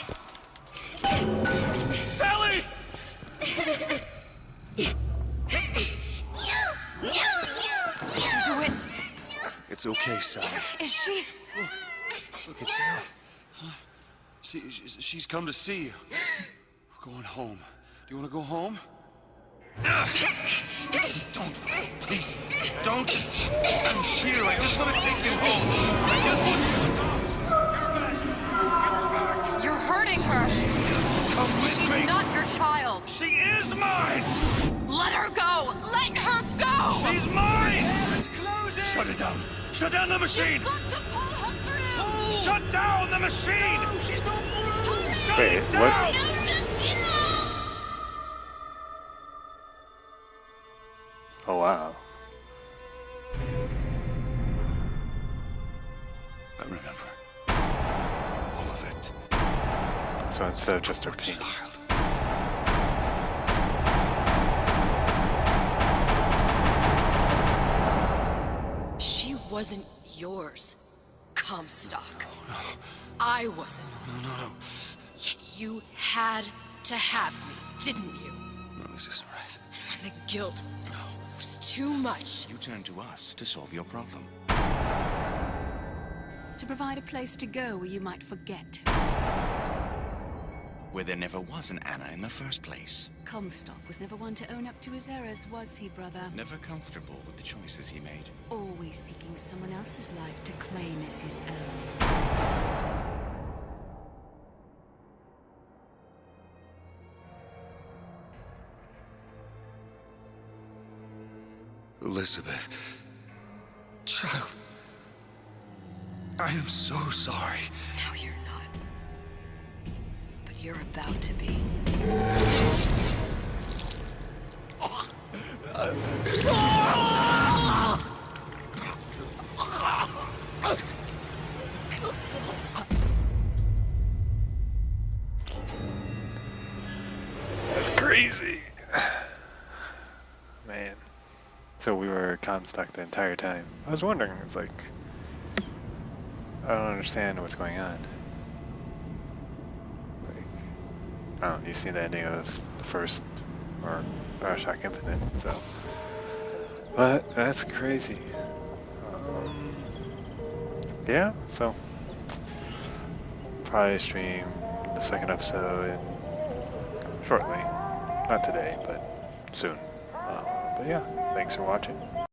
Speaker 8: Sally!
Speaker 3: Mr. DeWitt,
Speaker 8: It's okay, Sally.
Speaker 3: is she?
Speaker 8: Look, it's Sarah. Huh? She's come to see you. We're going home. Do you want to go home? Don't, please, don't. I'm here. I just want to take you home. I just want you.
Speaker 3: You're hurting her.
Speaker 8: She's got to come with
Speaker 3: She's
Speaker 8: me.
Speaker 3: not your child.
Speaker 8: She is mine.
Speaker 3: Let her go. Let her go.
Speaker 8: She's mine. Shut it down. Shut down the machine.
Speaker 3: You've got to pull her through.
Speaker 8: Shut down the machine. No, she's not through. Shut
Speaker 1: Wait,
Speaker 8: it
Speaker 1: what?
Speaker 8: down.
Speaker 1: Oh, wow.
Speaker 2: I remember. All of it.
Speaker 1: So instead of just her pain.
Speaker 2: Child.
Speaker 3: She wasn't yours, Comstock.
Speaker 2: No.
Speaker 3: I wasn't.
Speaker 2: No.
Speaker 3: Yet you had to have me, didn't you?
Speaker 2: No, this isn't right.
Speaker 3: And when the guilt was too much,
Speaker 7: You turned to us to solve your problem. To provide a place to go where you might forget. Where there never was an Anna in the first place. Comstock was never one to own up to his errors, was he, brother? Never comfortable with the choices he made. Always seeking someone else's life to claim as his own.
Speaker 2: Elizabeth. Child. I am so sorry.
Speaker 3: now you're not. But you're about to be.
Speaker 1: That's crazy. Man. So we were Comstock the entire time. I was wondering, it's like, I don't understand what's going on. Like, I don't know, you've seen the ending of the first, or Bioshock Infinite, so. But, that's crazy. Yeah, so. Probably stream the second episode shortly. Not today, but soon. But yeah, thanks for watching.